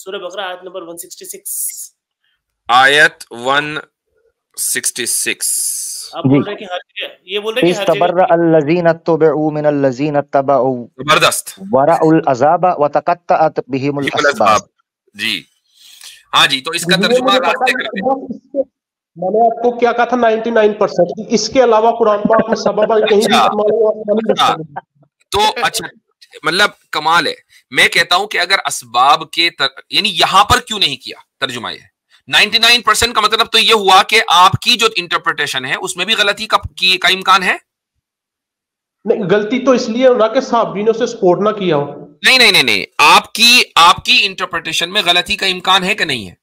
सूरह बकरा आयत नंबर 166. आयत 166. आप बोल रहे हैं कि हर जगह, ये बोल रहे हैं कि हर इस्तबर्रा जगह. अल्लज़ीना तुबिउ मिनल्लज़ीना तबउ जबरदस्त. वरअुल अज़ाबा वतक़त्तअत बिहिमुल अस्बाब. जी हाँ जी, तो इसका तर्जुमा रास्ते कर दे. मैंने आपको क्या कहा था 99%. इसके अलावा कुरान पाक में सबब कहीं भी इस्तेमाल हुआ. तो अच्छा, मतलब कमाल है. मैं कहता हूं कि अगर असबाब के यानी यहां पर क्यों नहीं किया, तर्जुमा ये 99% का मतलब तो ये हुआ कि आपकी जो इंटरप्रिटेशन है उसमें भी गलती का इम्कान है. नहीं, गलती तो इसलिए हो ना कि साहबी ने उसे सपोर्ट ना किया हो. नहीं नहीं नहीं नहीं, आपकी इंटरप्रिटेशन में गलती का इम्कान है कि नहीं है?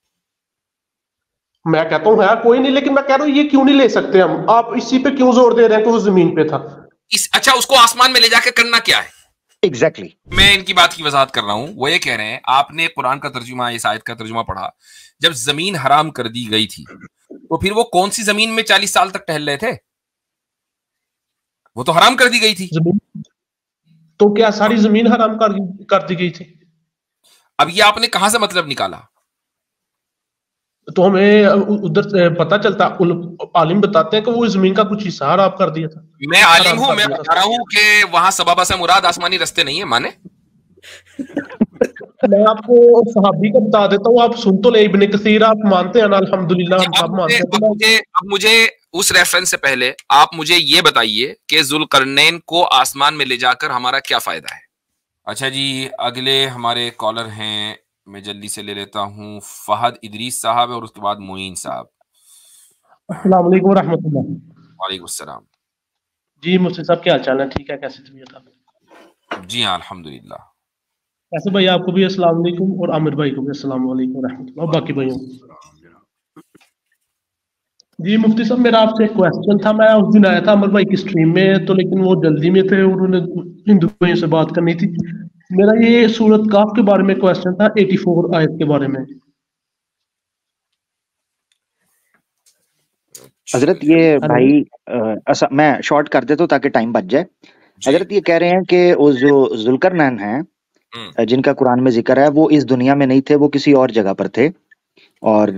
मैं कहता हूँ है कोई नहीं, लेकिन मैं कह रहा हूँ ये क्यों नहीं ले सकते हम? आप इसी पे क्यों जोर दे रहे हैं कि वो जमीन पे था? अच्छा, उसको आसमान में ले जाके करना क्या है? एग्जैक्टली. मैं इनकी बात की वजाहत कर रहा हूं. वो ये कह रहे हैं, आपने कुरान का तर्जुमा, इस आयत का तर्जुमा पढ़ा, जब जमीन हराम कर दी गई थी तो फिर वो कौन सी जमीन में 40 साल तक टहल रहे थे? वो तो हराम कर दी गई थी. तो क्या सारी जमीन हराम कर दी गई थी? अब ये आपने कहां से मतलब निकाला? तो हमें उधर से पता चलता, आलिम बताते हैं कि वो जमीन का कुछ हिस्सा हराम कर दिया था. मैं आलिम हूं, मैं बता रहा हूं कि वहां सबाबा से मुराद आसमानी रास्ते नहीं है. माने मैं आपको सहाबी का बता देता हूँ, आप सुन तो ले. इब्ने कसीर आप मानते हैं ना? अल्हम्दुलिल्लाह हम सब मानते हैं. अब मुझे उस रेफरेंस से पहले आप मुझे ये बताइए कि जुल्करनैन को आसमान में ले जाकर हमारा क्या फायदा है? अच्छा जी, अगले हमारे कॉलर हैं, मैं जल्दी से ले लेता हूँ. फहद इदरीस साहब है और उसके बाद मोइन साहब. अस्सलाम वालेकुम रहमतुल्लाह. वालेकुम अस्सलाम. जी मुफ्ती साहब, क्या हाल चाल है? ठीक है, कैसे तबीयत आप? जी हाँ अल्हम्दुलिल्लाह. कैसे भाई? आपको भी अस्सलाम वालेकुम और आमिर भाई को भी अस्सलाम वालेकुम रहमतुल्लाह और बाकी भाइयों. जी मुफ्ती साहब, मेरा आपसे एक क्वेश्चन था. मैं उस दिन आया था अमर भाई की स्ट्रीम में, तो लेकिन वो जल्दी में थे, उन्होंने हिंदू भाइयों से बात करनी थी. मेरा ये सूरत काफ के बारे में क्वेश्चन था, 84 आयत के बारे में. हजरत ये भाई मैं शॉर्ट कर देता हूँ ताकि टाइम बच जाए. हजरत ये कह रहे हैं कि वो जो जुल्करनैन हैं जिनका कुरान में जिक्र है, वो इस दुनिया में नहीं थे, वो किसी और जगह पर थे, और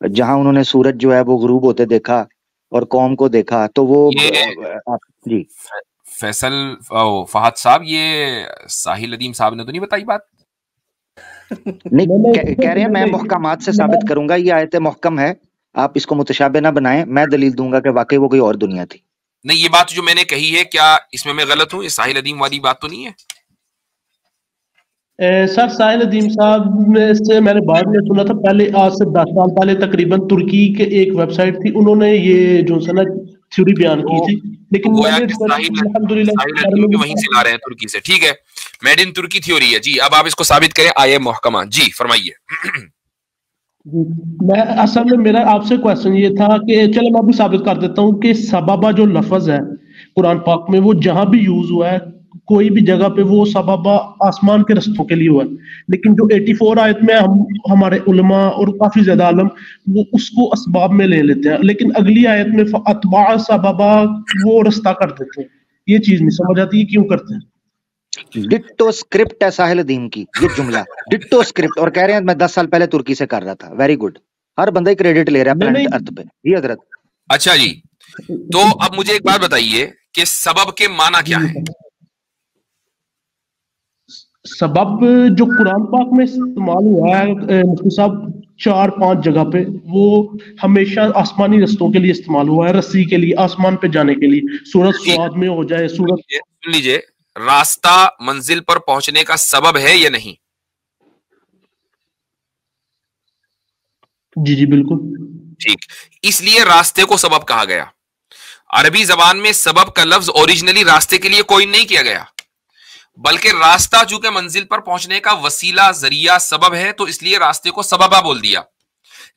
जहां उन्होंने सूरज जो है वो गुरूब होते देखा और कौम को देखा, तो वो जी फैसल फहद साहब, ये साहिल अदीम साहब ने तो नहीं बताई बात? नहीं, कह रहे हैं मैं मुहकमात से साबित करूंगा, ये आयत मुहकम है, आप इसको मुतशाबे ना बनाएं, मैं दलील दूंगा कि वाकई वो कोई और दुनिया थी. नहीं, ये बात जो मैंने कही है, क्या इसमें मैं गलत हूं? ये साहिल अदीम वाली बात तो नहीं है? सर साहिल अदीम साहब से मैंने बाद में सुना था, पहले आज से 10 साल पहले तकरीबन तुर्की के एक वेबसाइट थी, उन्होंने ये जो है ना थ्योरी बयान की थी, लेकिन वहीं से ला रहे हैं तुर्की से. ठीक है, मेड इन तुर्की थ्योरी है जी. अब आप इसको साबित करें आये मुहकमा. जी फरमाइए. मैं असल में मेरा आपसे क्वेश्चन ये था कि चलो मैं भी साबित कर देता हूँ कि सबबा जो लफ्ज है कुरान पाक में, वो जहां भी यूज हुआ है, कोई भी जगह पे, वो सबबा आसमान के रस्तों के लिए हुआ है. लेकिन जो 84 आयत में हमारे उलमा और काफी ज्यादा आलम वो उसको असबाब में ले लेते हैं, लेकिन अगली आयत में अतबा सबबा वो रास्ता कर देते हैं. ये चीज नहीं समझ आती, क्यों करते हैं? डिट्टो स्क्रिप्ट है साहिल अदीम की, ये जुमला डिट्टो स्क्रिप्ट, और कह रहे हैं मैं 10 साल पहले तुर्की से कर रहा था. वेरी गुड, हर बंदा ही क्रेडिट ले रहा है प्लेनेट अर्थ पे. जी हजरत. अच्छा जी, तो अब मुझे एक बात बताइए कि सबब के माना क्या है? सबब जो कुरान पाक में इस्तेमाल हुआ है मुफ्ती साहब 4-5 जगह पे, वो हमेशा आसमानी रस्तों के लिए इस्तेमाल हुआ है, रस्सी के लिए, आसमान पे जाने के लिए. सूरत स्वाद में हो जाए, सूरत, सुन लीजिए, रास्ता मंजिल पर पहुंचने का सबब है या नहीं? जी जी बिल्कुल ठीक, इसलिए रास्ते को सबब कहा गया. अरबी जबान में सबब का लफ्ज ओरिजिनली रास्ते के लिए कोइन नहीं किया गया, बल्कि रास्ता चूंकि मंजिल पर पहुंचने का वसीला, जरिया, सबब है, तो इसलिए रास्ते को सबबा बोल दिया.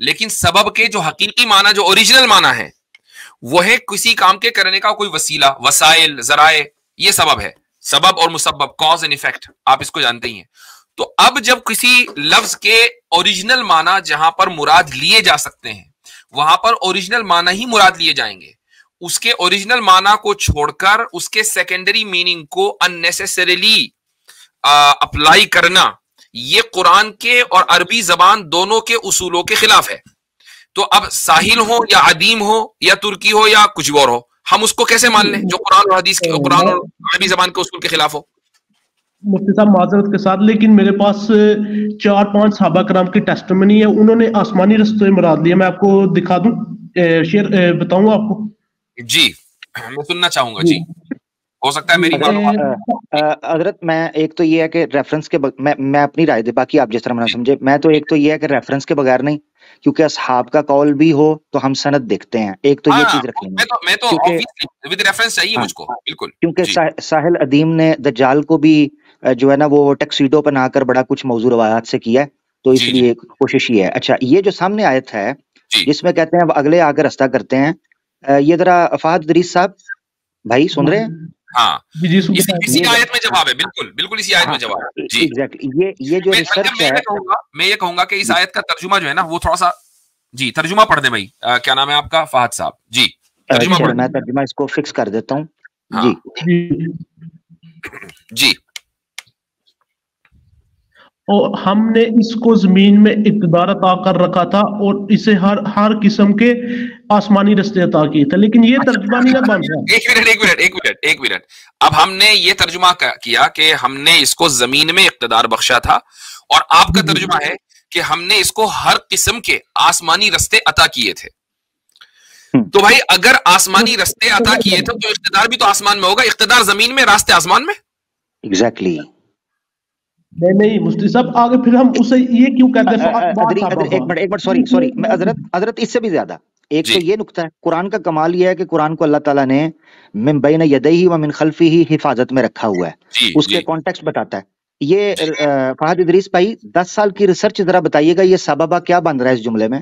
लेकिन सबब के जो हकीकी माना, जो ओरिजिनल माना है, वो है किसी काम के करने का कोई वसीला, वसाइल, जराए, ये सबब है. सबब और मुसब्बब, कॉज एंड इफेक्ट, आप इसको जानते ही हैं. तो अब जब किसी लफ्ज के ओरिजिनल माना जहां पर मुराद लिए जा सकते हैं, वहां पर ओरिजिनल माना ही मुराद लिए जाएंगे. उसके ओरिजिनल माना को छोड़कर उसके सेकेंडरी मीनिंग को अननेसेसरीली अप्लाई करना, یہ قرآن کے اور عربی زبان دونوں کے اصولوں کے خلاف ہے. تو اب ساحل ہو یا عدیم ہو یا ترکی ہو یا کچھ اور ہو, ہم اس کو کیسے مان لیں جو قرآن اور حدیث کے, قرآن اور عربی زبان کے اصول کے خلاف ہو؟ مفتی صاحب معذرت کے ساتھ, لیکن میرے پاس 4-5 صحابہ کرام کی ٹیسٹمنی ہے, انہوں نے آسمانی رستے مراد لیا. میں آپ کو دکھا دوں, شیئر بتاؤں آپ کو؟ جی میں سننا چاہوں گا. جی ہو سکتا ہے میری حضرت میں ایک تو یہ ہے کہ ریفرنس کے میں اپنی رائے دے, باقی آپ جس طرح مناسب سمجھے. میں تو ایک تو یہ ہے کہ ریفرنس کے بغیر نہیں, کیونکہ اصحاب کا قول بھی ہو تو ہم سند دیکھتے ہیں. ایک تو یہ چیز رکھ لیں گے, میں تو ود ریفرنس چاہیے مجھ کو بالکل, کیونکہ ساحل ادیم نے دجال کو بھی جو ہے نا وہ ٹیکسیڈو پہ نہ کر بڑا کچھ موضوع روایات سے کیا ہے, تو اس لیے کوشش یہ ہے. اچھا, یہ جو سامنے آیت ہے جس میں کہتے ہیں اب اگلے آ کر رستہ کرتے ہیں, یہ ذرا فہد ادریس صاحب بھائی سن رہے ہیں؟ ہاں اسی آیت میں جواب ہے, بالکل اسی آیت میں جواب ہے. جی ایگزیکٹلی, یہ جو ریسرچ ہے, میں یہ کہوں گا کہ اس آیت کا ترجمہ جو ہے نا وہ تھوڑا سا, جی ترجمہ پڑھ دیں بھائی. کیا نام ہے آپ کا؟ فہد صاحب. جی ترجمہ میں ترجمہ اس کو فکس کر دیتا ہوں. جی اور ہم نے اس کو زمین میں اقتدار عطا کر رکھا تھا اور اسے ہر قسم کے آسمانی رستے عطا کیے تھے. لیکن یہ ترجمہ نہیں نہ بن رہا. ایک منٹ. اب ہم نے یہ ترجمہ کیا کہ ہم نے اس کو زمین میں اقتدار بخشا تھا, اور آپ کا ترجمہ ہے کہ ہم نے اس کو ہر قسم کے آسمانی رستے عطا کیے تھے. تو بھائی اگر آسمانی رستے عطا کیے تھے تو اقتدار بھی تو آسمان میں ہوگا. اقتدار زمین میں, راستے آسمان میں. ایگزیکٹلی. نہیں مفتی صاحب, آگے پھر ہم اسے یہ کیوں کہتے ہیں؟ ایک منٹ سوری میں حضرت اس سے بھی زیادہ ایک تو یہ نقطہ ہے. قرآن کا کمال یہ ہے کہ قرآن کو اللہ تعالیٰ نے من بین یدیہ و من خلفہ حفاظت میں رکھا ہوا ہے, اس کے کانٹیکسٹ بتاتا ہے. یہ فہد ادریس بھائی 10 سال کی ریسرچ ذرا بتائیے گا, یہ سببہ کیا بن رہا ہے اس جملے میں؟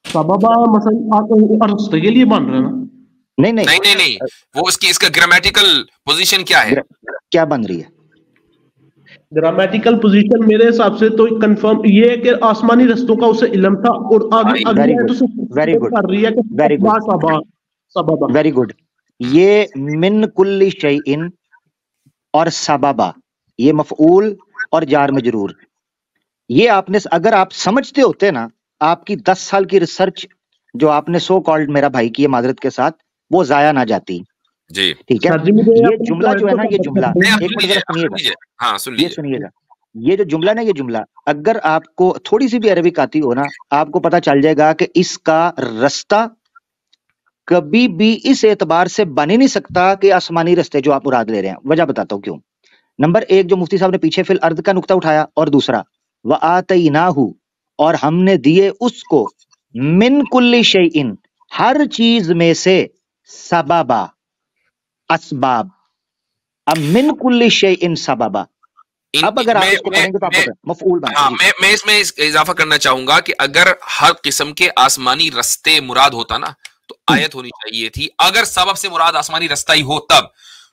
سببہ مثلا رستے کے لیے بن رہا ہے نا؟ نہیں, وہ اس کا گرامیٹیکل پوزیشن کیا ہے, کیا بن رہی ہے گرامیٹیکل پوزیشن؟ میرے حساب سے تو کنفرم یہ ہے کہ آسمانی رستوں کا اسے علم تھا, اور ویری گڈ. یہ من کل شیء اور سببا, یہ مفعول اور جار مجرور. یہ آپ نے اگر آپ سمجھتے ہوتے نا, آپ کی 10 سال کی ریسرچ جو آپ نے سو کالڈ میرا بھائی کی معذرت کے ساتھ, وہ ضائع نہ جاتی. جی ٹھیک ہے, یہ جملہ جو ہے نا, یہ جملہ سنیے گا, یہ جو جملہ نا, یہ جملہ اگر آپ کو تھوڑی سی بھی عربک آتی ہو نا, آپ کو پتا چل جائے گا کہ اس کا رستہ کبھی بھی اس اعتبار سے بن ہی نہیں سکتا کہ آسمانی رستے جو آپ مراد لے رہے ہیں. وجہ بتاتا ہوں کیوں. نمبر 1 جو مفتی صاحب نے پیچھے فی الارض کا نقطہ اٹھایا, اور دوسرا وآتیناہ, اور ہم نے دیے اس کو من کل شیء, ہر چیز میں سے, سببا اسباب. اب من کل شیء سببا, اب اگر آپ اس کو پڑھیں گے تو آپ مفعول بنتا ہے. میں اس میں اضافہ کرنا چاہوں گا کہ اگر ہر قسم کے آسمانی رستے مراد ہوتا نا تو آیت ہونی چاہیے تھی. اگر سبب سے مراد آسمانی رستہ ہی ہو تب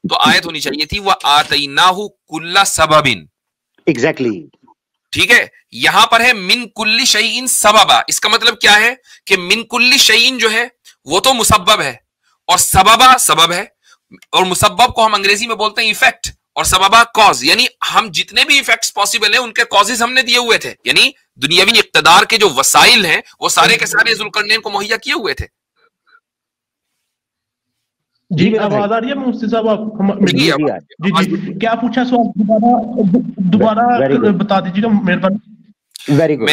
تو آیت ہونی چاہیے تھی وَآتَيْنَاهُ كُلَّ سَبَبٍ. ایگزیکٹلی. ٹھیک ہے, یہاں پر ہے من کل شیء سببا. اس کا مطلب کیا ہے کہ من کل شیء جو ہے وہ تو مسبب ہے, اور سببا سبب ہے, اور مسبب کو ہم انگریزی میں بولتے ہیں ایفیکٹ, اور سببا کاز. یعنی ہم جتنے بھی ایفیکٹس پاسبل ہیں ان کے کازز ہم نے دیے ہوئے تھے. یعنی دنیاوی اقتدار کے جو وسائل ہیں وہ سارے کے سارے ذوالقرنین کو مہیا کیے ہوئے تھے. جی آواز آ رہی ہے مفتی صاحب؟ آپ جی کیا پوچھا سوال دوبارہ بتا دیجیے گا مہربانی. Very good.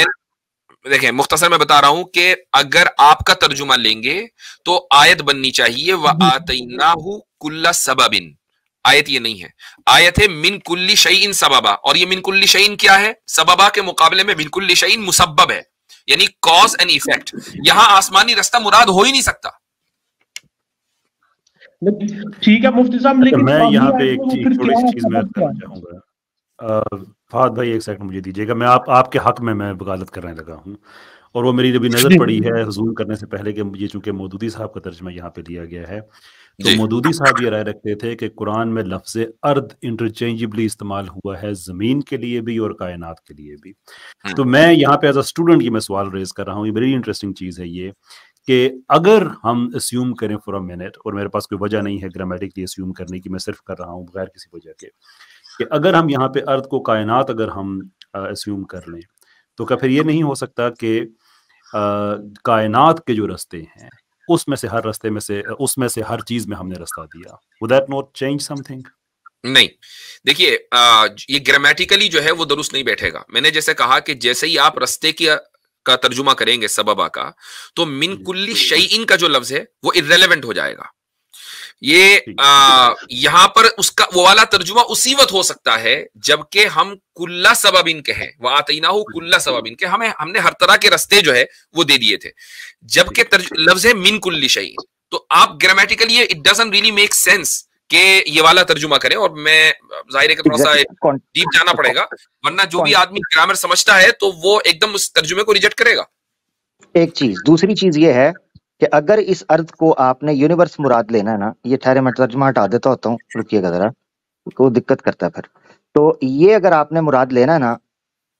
دیکھیں مختصر میں بتا رہا ہوں کہ اگر آپ کا ترجمہ لیں گے تو آیت بننی چاہیے وَآتَيْنَاهُ كُلَّ سَبَبٍ. آیت یہ نہیں ہے, آیت ہے من کل شیء سببا, اور یہ من کل شیء کیا ہے؟ سببا کے مقابلے میں من کل شیء مسبب ہے, یعنی کاز اینڈ ایفیکٹ. یہاں آسمانی رستہ مراد ہو ہی نہیں سکتا. ٹھیک ہے مفتی صاحب, لیکن میں یہاں پہ ایک تھوڑی سی چیز میں کرنا چاہوں گا. فہد بھائی ایک سیکنڈ مجھے دیجیے گا, میں آپ کے حق میں وکالت کرنے لگا ہوں, اور وہ میری جب نظر پڑی ہے حضور کرنے سے پہلے کہ یہ چونکہ مودودی صاحب کا ترجمہ یہاں پہ لیا گیا ہے, تو مودودی صاحب یہ رائے رکھتے تھے کہ قرآن میں لفظ ارض انٹرچینجبلی استعمال ہوا ہے, زمین کے لیے بھی اور کائنات کے لیے بھی. تو میں یہاں پہ ایز اے اسٹوڈنٹ کی میں سوال ریز کر رہا ہوں, یہ بڑی انٹرسٹنگ چیز ہے یہ, کہ اگر ہم اسیوم کریں فار اے منٹ, اور میرے پاس کوئی وجہ نہیں ہے گرامیٹکلی اسیوم کرنے کی, میں صرف کر رہا ہوں بغیر کسی وجہ کے, کہ اگر ہم یہاں پہ ارض کو کائنات اگر ہم اسیوم کر لیں تو کیا پھر یہ نہیں ہو سکتا کہ کائنات کے جو رستے ہیں اس میں سے ہر رستے میں سے اس میں سے ہر چیز میں ہم نے رستہ دیا؟ would that not change something؟ نہیں، دیکھیے یہ گرامیٹیکلی جو ہے وہ درست نہیں بیٹھے گا. میں نے جیسے کہا کہ جیسے ہی آپ رستے کا ترجمہ کریں گے سببا کا، تو من کل شیئن کا جو لفظ ہے وہ irrelevant ہو جائے گا. یہ یہاں پر اس کا وہ والا ترجمہ اسی وقت ہو سکتا ہے جبکہ ہم کلّا سببن کہیں، وَآتَيْنَاهُ كُلَّ سَبَبٍ کہ ہم نے ہر طرح کے رستے جو ہے وہ دے دیے تھے، جبکہ لفظ ہے من کل شیء. تو آپ grammatically it doesn't really make sense کہ یہ والا ترجمہ کریں. اور میں ظاہر ہے کہ تھوڑا سا ڈیپ جانا پڑے گا، ورنہ جو بھی آدمی گرامر سمجھتا ہے تو وہ ایک دم اس ترجمے کو ریجیکٹ کرے گا. ایک چیز. دوسری چیز یہ ہے کہ اگر اس ارض کو آپ نے یونیورس مراد لینا ہے نا، یہ ٹھہرے میں ترجمہ ہٹا دیتا ہوتا ہوں، رکیے گا ذرا، کو دقت کرتا ہے پھر. تو یہ اگر آپ نے مراد لینا ہے نا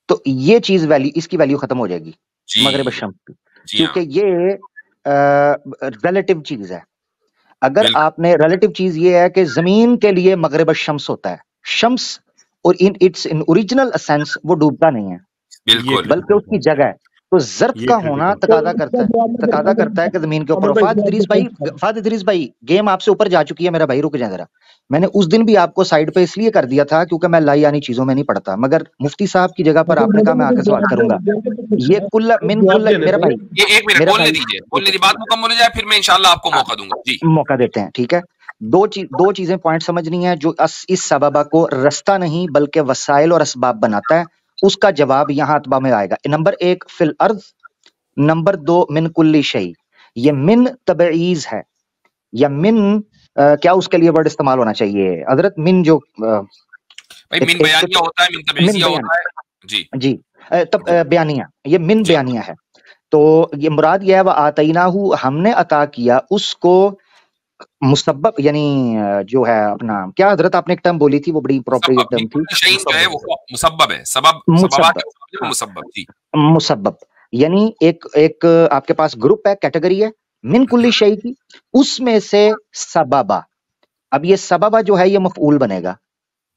تو یہ چیز ویلیو، اس کی ویلیو ختم ہو جائے گی مغرب الشمس کی، کیونکہ یہ ریلیٹو چیز ہے. اگر آپ نے ریلیٹو چیز یہ ہے کہ زمین کے لیے مغرب الشمس ہوتا ہے، شمس اور ان اوریجنل سینس وہ ڈوبتا نہیں ہے بلکہ اس کی جگہ ہے. تو ظرف کا ہونا تقاضا کرتا ہے کہ زمین کے اوپر. فہد ادریس بھائی گیم آپ سے اوپر جا چکی ہے میرا بھائی، رک جائیں ذرا. میں نے اس دن بھی آپ کو سائڈ پہ اس لیے کر دیا تھا کیونکہ میں لائی آنی چیزوں میں نہیں پڑھتا، مگر مفتی صاحب کی جگہ پر آپ نے کہا میں آ کے سوال کروں گا. یہ کل من کل میرا بھائی، ایک منٹ بولنے دیجیے، بات مکمل ہو جائے پھر میں انشاءاللہ آپ کو موقع دوں گا. جی موقع دیتے ہیں، ٹھیک ہے. دو چیزیں پوائنٹ سمجھنی ہے جو اس سببہ کو رستہ نہیں بلکہ وسائل اور اسباب بناتا ہے. اس کا جواب یہاں اتباع میں آئے گا. نمبر 1 فی الارض، نمبر 2 من کل شیء. یہ من تبعیض ہے یا من کیا اس کے لیے ورڈ استعمال ہونا چاہیے حضرت؟ من جو بھائی من بیانیہ ہوتا ہے، من تبعیضیہ ہوتا ہے. جی بیانیہ، یہ من بیانیہ ہے. تو یہ مراد یہ ہے وَآتَيْنَاهُ ہم نے عطا کیا اس کو مسبب، یعنی جو ہے اپنا کیا حضرت آپ نے ایک ٹرم بولی تھی وہ بڑی اپروپریٹ ٹرم تھی، جو ہے وہ مسبب ہے، مسبب. جی مسبب یعنی ایک آپ کے پاس گروپ ہے، کیٹیگری ہے من کل شیء کی، اس میں سے سببا. اب یہ سببا جو ہے یہ مفعول بنے گا،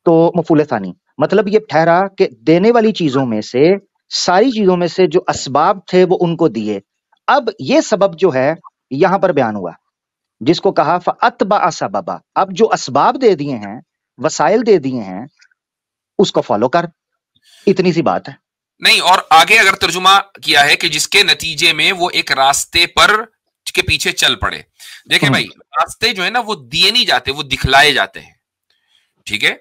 تو مفعول ثانی مطلب یہ ٹھہرا کہ دینے والی چیزوں میں سے، ساری چیزوں میں سے جو اسباب تھے وہ ان کو دیے. اب یہ سبب جو ہے یہاں پر بیان ہوا جس کو کہا فَأَتْبَعَ سَبَبًا. اب جو اسباب دے دیے ہیں، وسائل دے دیے ہیں، اس کو فالو کر. اتنی سی بات ہے. نہیں، اور آگے اگر ترجمہ کیا ہے کہ جس کے نتیجے میں وہ ایک راستے پر کے پیچھے چل پڑے. دیکھیں بھائی، راستے جو ہے نا وہ دیے نہیں جاتے، وہ دکھلائے جاتے ہیں. ٹھیک ہے،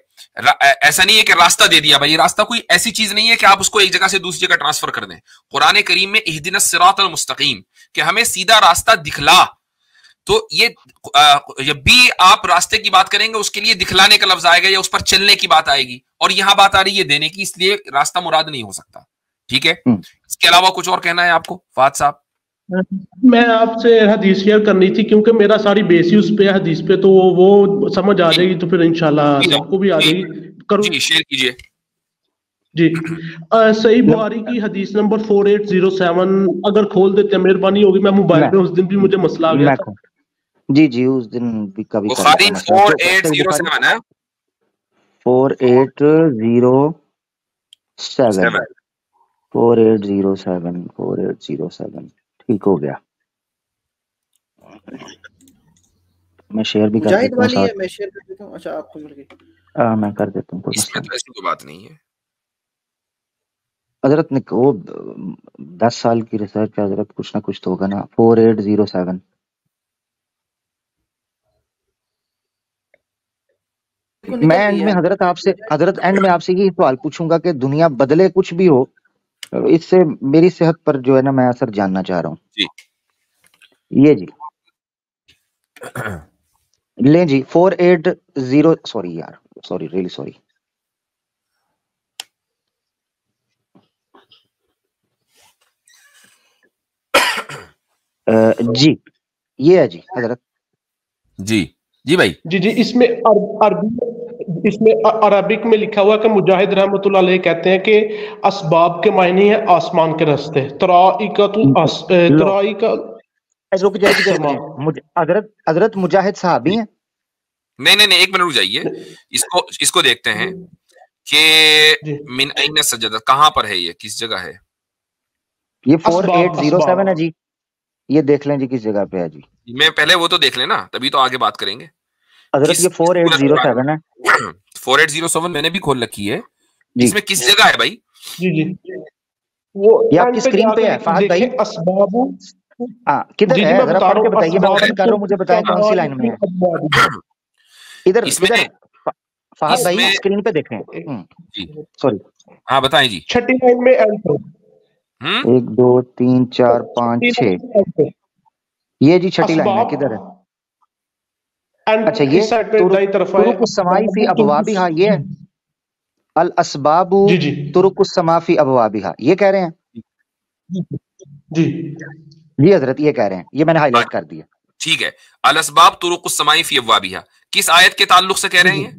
ایسا نہیں ہے کہ راستہ دے دیا بھائی. راستہ کوئی ایسی چیز نہیں ہے کہ آپ اس کو ایک جگہ سے دوسری جگہ ٹرانسفر کر دیں. قرآن کریم میں اہدنا الصراط المستقیم کہ ہمیں سیدھا راستہ دکھلا. تو یہ جب بھی آپ راستے کی بات کریں گے اس کے لیے دکھلانے کا لفظ آئے گا یا اس پر چلنے کی بات آئے گی، اور یہاں بات آ رہی ہے دینے کی، اس لیے راستہ مراد نہیں ہو سکتا. ٹھیک ہے، اس کے علاوہ کچھ اور کہنا ہے آپ کو فہد صاحب؟ میں آپ سے حدیث شیئر کرنی تھی کیونکہ میرا ساری بیس ہی اس پہ حدیث پہ، تو وہ سمجھ آ جائے گی تو پھر انشاءاللہ سب کو بھی آ جائے گی. کرو جی شیئر کیجئے. جی صحیح بخاری کی حدیث نمبر 4807 اگر کھول دیتے ہیں مہربانی ہوگی. میں موبائل پہ اس دن بھی مجھے مسئلہ آ گیا تھا. جی اس دن بھی کبھی بخاری 4807 ہے 4807 ٹھیک ہو گیا. میں شیئر بھی کر دیتا ہوں، میں شیئر کر دیتا ہوں. اچھا آپ کو مل گئی، میں کر دیتا ہوں. اس میں تو ایسی کوئی بات نہیں ہے حضرت نے وہ 10 سال کی ریسرچ ہے حضرت، کچھ نہ کچھ تو ہوگا نا. 4807 میں اینڈ میں حضرت اینڈ میں آپ سے یہ سوال پوچھوں گا کہ دنیا بدلے کچھ بھی ہو، اس سے میری صحت پر جو ہے نا میں اثر جاننا چاہ رہا ہوں. جی یہ جی لیں جی 480 سوری ریلی سوری. جی یہ ہے جی حضرت. جی بھائی جی اس میں عربک میں لکھا ہوا کہ مجاہد رحمۃ اللہ علیہ کہتے ہیں کہ اسباب کے معنی ہے آسمان کے راستے. حضرت مجاہد صحابی ہیں؟ نہیں ایک منٹ رک جائیے، اس کو دیکھتے ہیں. कि मिन ऐन सजदा, कहां पर है ये, किस जगह है? ये 4807 है जी, ये देख लें जी किस जगह पे है जी। मैं पहले वो तो देख लेना, तभी तो आगे बात करेंगे। हजरत ये 4807 है। 4807 मैंने भी खोल रखी है, इसमें किस जगह है भाई? जी जी वो ये आपकी स्क्रीन पे है फहद भाई। असबाबु, किधर है जरा पढ़ के बताइए, मैं ओपन कर रहा हूं, मुझे बताएं कौन सी लाइन में है। इधर इधर फहद भाई स्क्रीन पे देखें। सॉरी, हाँ बताएं जी। छठी लाइन में एंटर 1 2 3 4 5 6, ये जी छठी लाइन है, किधर है? अच्छा ये तुरुकुस समाई फी अबवाबिहा, ये अल असबाबु तुरुकुस समा फी अबवाबिहा, ये कह रहे हैं जी जी हजरत, ये कह रहे हैं, ये मैंने हाईलाइट कर दिया। ठीक है, अल असबाब तुरुकुस समाई फी अबवाबिहा किस आयत के ताल्लुक से कह रहे हैं ये?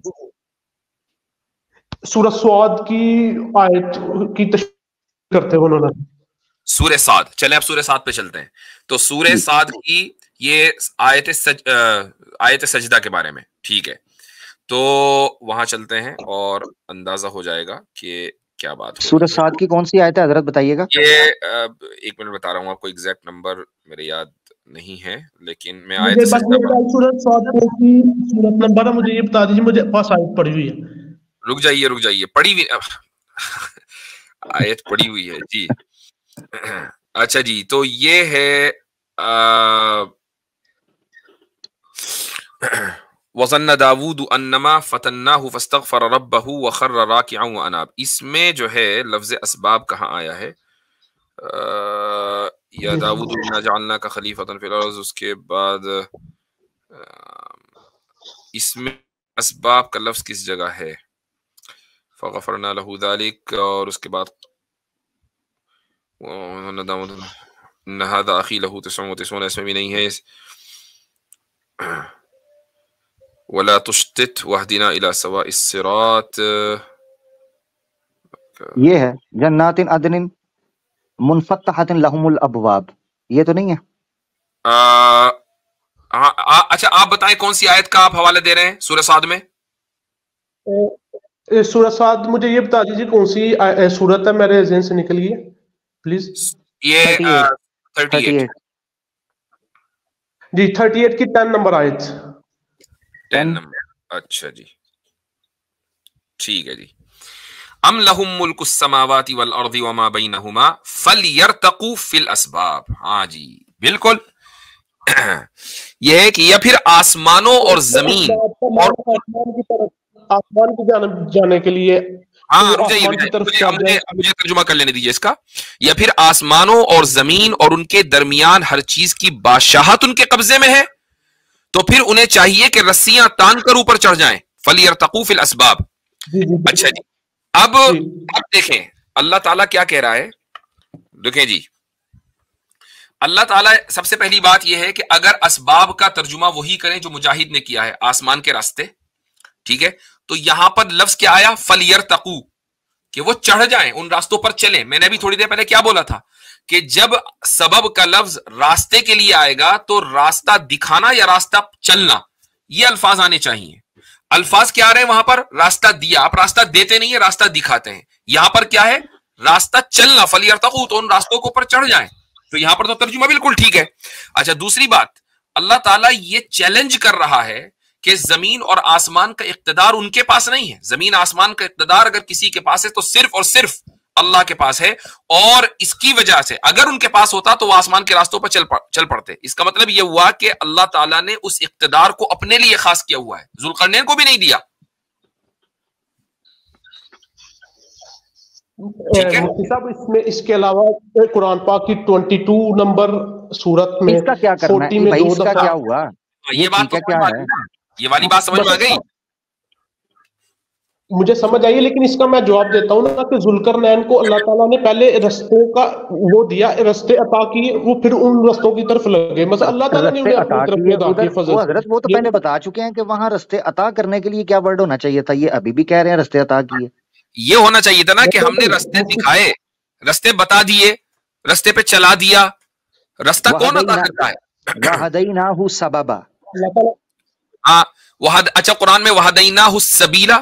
सूरह स्वाद की आयत की तशरीह करते हैं उन्होंने। सूरह साद, चले अब सूरह साद पे चलते हैं। तो सूरह साद की ये आयत सजदा के बारे में, ठीक है, तो वहां चलते हैं और अंदाजा हो जाएगा कि क्या बात है। सूरह साद की कौन सी आयत है हजरत, बताइएगा। ये एक मिनट बता रहा हूँ आपको, एग्जैक्ट नंबर मेरे याद नहीं है, लेकिन मैं आयत सूरह साद की सूरत नंबर है, मुझे ये बता दीजिए, मुझे पास आयत पड़ी हुई है। रुक जाइए, पड़ी हुई आयत पड़ी हुई है जी। अच्छा जी, तो ये है वज़न्न दाऊद अन्नमा फतन्नाहु फस्तग़फ़र रब्बहु व ख़र्र राकिअन व अनाब, इसमें जो है लफ्ज़ असबाब कहाँ आया है? या दाऊद इन्ना जअलनाका खलीफतन फिल अर्ज़, उसके बाद इसमें असबाब का लफ्ज़ किस जगह है? फ़ग़फ़रना लहु ज़ालिक, और उसके बाद इन्ना हाज़ा अख़ी लहु 99, इसमें भी नहीं है। वला तुश्तित वहदिना इला सवाइस सिरात, ये है जन्नातिन अदनिन मुनफ़त्तहतिन लहुमुल अबवाब, ये तो नहीं है। अच्छा आप बताएं कौन सी आयत का आप हवाला दे रहे हैं सूरह साद में? सूरह साद मुझे ये बता दीजिए कौन सी सूरत है, मेरे ज़हन से निकल गई है प्लीज। ये 38 जी, 38 की 10 नंबर आयत, 10 नंबर। अच्छा जी, ठीक है जी। अम लहुम मुल्कुस समावाति वल अर्दि वमा बैनहुमा फलयरतकू फिल असबाब। हाँ जी बिल्कुल, यह है कि या फिर आसमानों और जमीन और आसमान की जानब जाने के लिए। हाँ मुझे तर्जुमा कर लेने दीजिए इसका। या फिर आसमानों और जमीन और उनके दरमियान हर चीज की बादशाहत उनके कब्जे में है, तो फिर उन्हें चाहिए कि रस्सियां तान कर ऊपर चढ़ जाएं। फलियरतकू फिल असबाब। अच्छा जी, अब देखें अल्लाह ताला क्या कह रहा है। देखें जी, अल्लाह ताला सबसे पहली बात यह है कि अगर असबाब का तर्जुमा वही करें जो मुजाहिद ने किया है, आसमान के रास्ते, ठीक है, तो यहां पर लफ्ज क्या आया? फलियरतकू, कि वो चढ़ जाएं, उन रास्तों पर चलें। मैंने अभी थोड़ी देर पहले क्या बोला था कि जब सबब का लफ्ज रास्ते के लिए आएगा तो रास्ता दिखाना या रास्ता चलना, ये अल्फाज आने चाहिए। अल्फाज क्या आ रहे हैं वहां पर? रास्ता दिया, आप रास्ता देते नहीं है, रास्ता दिखाते हैं। यहां पर क्या है? रास्ता चलना, फलियरतकू, तो उन रास्तों के ऊपर चढ़ जाएं। तो यहां पर तो तर्जुमा बिल्कुल ठीक है। अच्छा, दूसरी बात, अल्लाह ताला ये चैलेंज कर रहा है कि जमीन और आसमान का इख्तिदार उनके पास नहीं है। जमीन आसमान का इख्तिदार अगर किसी के पास है तो सिर्फ और सिर्फ अल्लाह के पास है, और इसकी वजह से अगर उनके पास होता तो वो आसमान के रास्तों पर चल पड़ते। इसका मतलब यह हुआ कि अल्लाह ताला ने उस इख्तिदार को अपने लिए खास किया हुआ है, जुल्करनैन को भी नहीं दिया। साहब इसमें इसके अलावा कुरान पाक की 22 नंबर सूरत में इसका क्या करना है भाई, इसका क्या हुआ? ये बात तो क्या है, ये वाली बात समझ में आ गई, मुझे समझ आई, लेकिन इसका मैं जवाब देता हूँ ना कि जुल्करनैन को अल्लाह ताला ने पहले रस्तों का वो दिया, रस्ते अता किए, वो फिर उन रस्तों की तरफ लगे। मतलब अल्लाह ताला ने उन्हें अपनी तरफ किया फजल। हजरत वो तो पहले बता चुके हैं कि वहां रस्ते अता करने के लिए क्या वर्ड होना चाहिए था, ये अभी भी कह रहे हैं रस्ते अता किए। ये होना चाहिए था ना कि हमने रस्ते दिखाए, रस्ते बता दिए, रस्ते पे चला दिया। रास्ता कौन अता करता है? वहदैनाहु सबबा। हाँ, अच्छा कुरान में वहदैनाहु सबीला,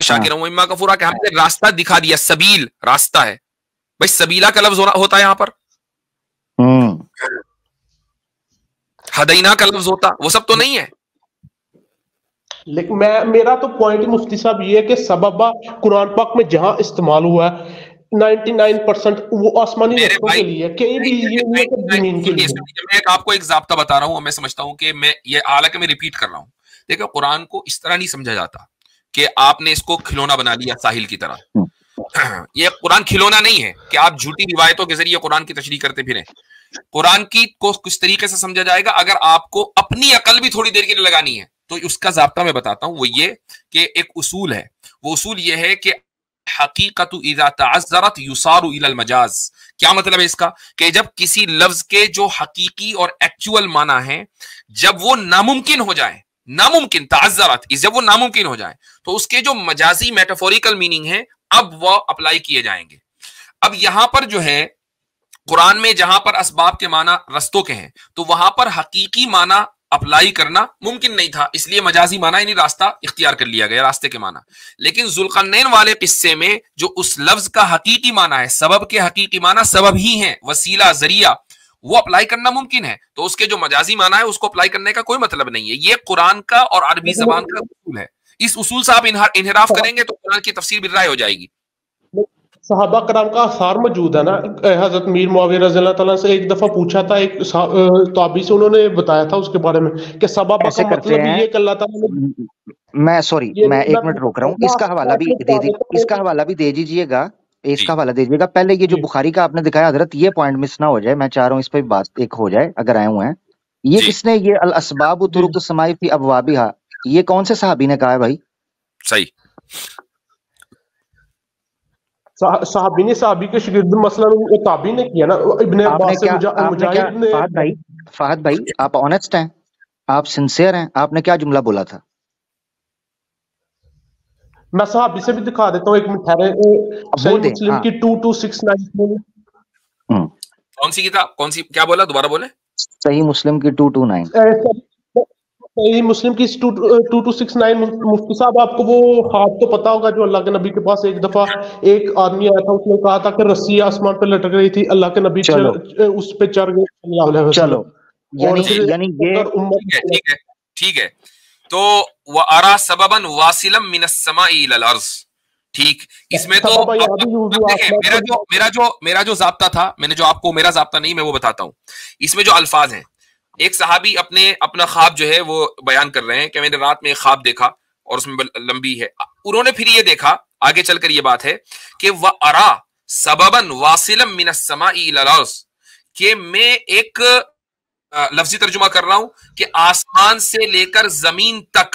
शाकिर व इम्मा कफूरा कि हमने रास्ता दिखा दिया, सबील रास्ता है भाई, सबीला का लफ्ज होता है यहाँ पर, हदैना का लफ्ज होता, वो सब तो नहीं है। लेकिन मेरा तो पॉइंट मुफ्ती साहब ये है कि सबबा कुरान पाक में जहां इस्तेमाल हुआ है 99% वो आसमानी रस्तों के लिए, कहीं भी ये नहीं है जमीन के लिए। मैं आपको एक ज़ाब्ता बता रहा हूँ, मैं समझता हूँ कि मैं ये, हालांकि मैं रिपीट कर रहा हूँ, देखो कुरान को इस तरह नहीं समझा जाता कि आपने इसको खिलौना बना लिया साहिल की तरह। ये कुरान खिलौना नहीं है कि आप झूठी रिवायतों के जरिए कुरान की तशरीह करते फिरें। कुरान की को किस तरीके से समझा जाएगा, अगर आपको अपनी अकल भी थोड़ी देर के लिए लगानी है तो उसका ज़ाब्ता मैं बताता हूं, वो ये कि एक उसूल है, वो उसूल ये है कि हकीकतु इज़ा तअज़्ज़रत युसारु इलल मजाज। क्या मतलब है इसका, कि जब किसी लफ्ज के जो हकीकी और एक्चुअल माना है जब वो नामुमकिन हो जाए, नामुमकिन तअज़्ज़रत, जब वो नामुमकिन हो जाए तो उसके जो मजाजी मेटाफोरिकल मीनिंग है अब वो अप्लाई किए जाएंगे। अब यहां पर जो है कुरान में जहां पर असबाब के माना रस्तों के हैं तो वहां पर हकीकी माना अप्लाई करना मुमकिन नहीं था, इसलिए मजाजी माना यानी रास्ता इख्तियार कर लिया गया, रास्ते के माना। लेकिन जुल्करनैन वाले किस्से में जो उस लफ्ज का हकीकी माना है, सबब के हकीकी माना सबब ही है, वसीला जरिया, वो अप्लाई करना मुमकिन है, तो उसके जो मजाजी माना है उसको अप्लाई करने का कोई मतलब नहीं है। ये कुरान का और अरबी जबान का उसूल है, इस उसूल से आप इनहराफ करेंगे तो कुरान की तफसीर बिर्राय हो जाएगी। सहाबा कराम का आसार मौजूद है ना, हजरत मीर मुआविया रज़ियल्लाहु ताला से एक दफा पूछा था एक ताबी से, उन्होंने बताया था उसके बारे में कि सबबा का मतलब ये कि अल्लाह ताला ने, मैं सॉरी मैं एक मिनट रोक रहा हूँ, इसका हवाला भी दे दी, इसका हवाला भी दे दीजिएगा, इसका हवाला दे दीजिएगा। पहले ये जो बुखारी का आपने दिखाया हजरत, ये पॉइंट मिस ना हो जाए, मैं चाह रहा हूँ इस पर बात एक हो जाए, अगर आए हुए हैं। ये किसने, ये अल असबाब तुरुक समाई फी अबवाबिहा, ये कौन से सहाबी ने कहा है भाई? सही, साहबी ने साहबी के शागिर्द मसलन ताबी ने किया ना, इब्ने अब्बास से मुजाहिद ने। फहद भाई आप ऑनेस्ट हैं, आप सिंसियर हैं, आपने क्या जुमला बोला था? मैं साहबी से भी दिखा देता हूँ, एक मिनट, सही मुस्लिम की 2269 कौन सी किताब, कौन सी, क्या बोला, दोबारा बोले? सही मुस्लिम की 229, सही मुस्लिम की 2269। मुफ्ती साहब आपको वो हाथ तो पता होगा जो अल्लाह के नबी के पास एक दफा एक आदमी आया था, उसने कहा था कि रस्सी आसमान पे लटक रही थी, अल्लाह के नबी उस पे चढ़ गए। चलो यानी ये ठीक है। तो व अरा सबबन वासिलम मिनस समाई इलल अर्ज़, ठीक, इसमें तो मेरा जो ज़ाब्ता था, मैंने जो आपको, मेरा ज़ाब्ता नहीं, मैं वो बताता हूँ। इसमें जो अल्फाज हैं, एक सहाबी अपना ख्वाब जो है वो बयान कर रहे हैं कि मैंने रात में एक ख्वाब देखा और उसमें लंबी है। उन्होंने फिर ये देखा, आगे चलकर ये बात है कि व अरा सबबन वासिलम मिनस समाई इलल अर्ज़, कि मैं एक लफ्जी तर्जुमा कर रहा हूं कि आसमान से लेकर जमीन तक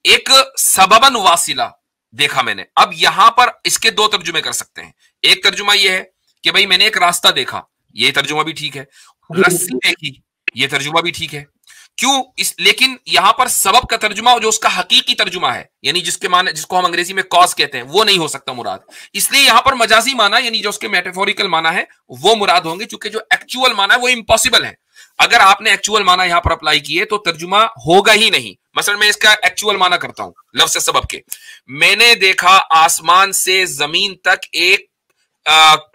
एक सबबन वासिला देखा मैंने। अब यहां पर इसके दो तर्जुमे कर सकते हैं। एक तर्जुमा यह है कि भाई मैंने एक रास्ता देखा, ये तर्जुमा भी ठीक है। रस्सी देखी, ये तर्जुमा भी ठीक है। क्यों लेकिन यहां पर सबब का तर्जुमा जो उसका हकीकी तर्जुमा है, यानी जिसके माने, जिसको हम अंग्रेजी में कॉज कहते हैं, वो नहीं हो सकता मुराद। इसलिए यहां पर मजाजी माना, यानी जो उसके मेटाफोरिकल माना है वो मुराद होंगे, क्योंकि जो एक्चुअल माना है वो इम्पॉसिबल है। अगर आपने एक्चुअल माना यहां पर अप्लाई किए तो तर्जुमा होगा ही नहीं। मसलन मैं इसका एक्चुअल माना करता हूं लफ्ज़ से सबब के, मैंने देखा आसमान से जमीन तक एक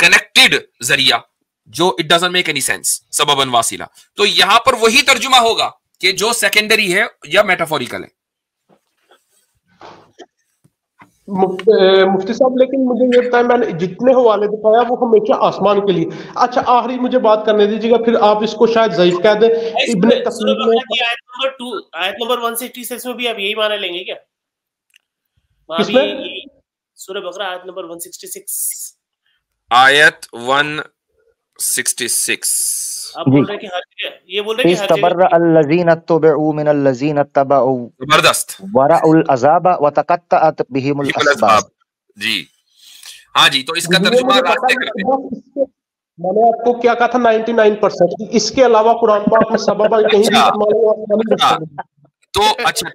कनेक्टेड जरिया, जो it doesn't make any sense, सबबन वासिला। तो यहां पर वही तर्जुमा होगा कि जो सेकेंडरी है या मेटाफोरिकल है। मुफ्ती साहब, लेकिन मुझे ये बताया, मैंने जितने हवाले दिखाया वो हमेशा आसमान के लिए। अच्छा, आखिरी मुझे बात करने दीजिएगा, फिर आप इसको शायद ज़ईफ कह दें। इब्ने तफसीर में आयत नंबर 166 में भी आप यही माना लेंगे क्या? किसमें? सूरह बकरा आयत नंबर 166, आयत 166 आप बोल रहे हैं कि हर जगह, ये बोल रहे हैं कि हर जगह अल्लज़ीना तबऊ मिनल लज़ीना तबऊ, जबरदस्त, वरअल अज़ाबा व तक़त्तअत बिहिमुल अस्बाब। जी हाँ जी, तो इसका तर्जुमा रास्ते करते हैं। मैंने आपको क्या कहा था, 99%। इसके अलावा कुरान पाक में सबब कहीं भी तो अच्छा,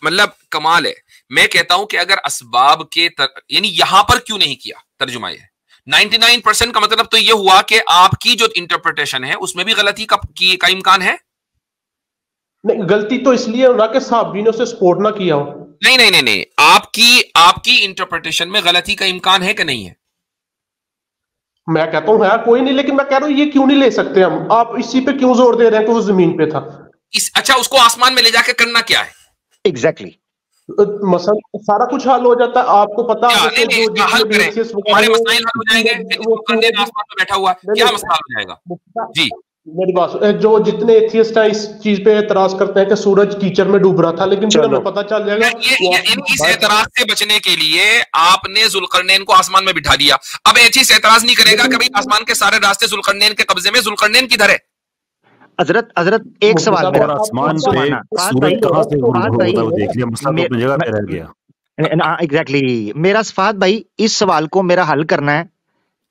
मतलब कमाल है। मैं कहता हूं कि अगर असबाब के यानी यहां पर क्यों नहीं किया तर्जुमा, ये 99% का मतलब तो ये हुआ कि आपकी जो इंटरप्रिटेशन है उसमें भी गलती का इम्कान है। नहीं, गलती तो इसलिए होना कि साहबी ने उसे सपोर्ट ना किया हो। نہیں آپ کی انٹرپریٹیشن میں غلطی کا امکان ہے کہ نہیں ہے؟ میں کہتا ہوں ہے کوئی نہیں، لیکن میں کہہ رہا ہوں یہ کیوں نہیں لے سکتے ہم؟ آپ اسی پہ کیوں زور دے رہے ہیں کہ وہ زمین پہ تھا؟ اچھا اس کو آسمان میں لے جا کے کرنا کیا ہے؟ ایگزیکٹلی مثلا سارا کچھ حل ہو جاتا ہے، آپ کو پتا ہے حل کریں، ہمارے مسائل حل ہو جائیں گے، آسمان میں بیٹھا ہوا ہے، کیا مسئلہ ہو جائے گا؟ جی میری بات، جو جتنے ایتھیسٹ ہیں اس چیز پہ اعتراض کرتے ہیں کہ سورج کیچڑ میں ڈوب رہا تھا، لیکن پھر ہمیں پتہ چل جائے گا اس اعتراض سے بچنے کے لیے آپ نے ذوالقرنین کو آسمان میں بٹھا دیا. اب ایتھیسٹ اعتراض نہیں کرے گا کبھی آسمان کے سارے راستے ذوالقرنین کے قبضے میں، ذوالقرنین کدھر ہے؟ حضرت ایک سوال میرا، آسمان پہ سورج کہاں سے غروب ہوتا ہے وہ دیکھ لیا، مسئلہ تو اپنی جگہ پہ رہ گیا. ایگزیکٹلی میرا فہد بھائی اس سوال کو میرا حل کرنا ہے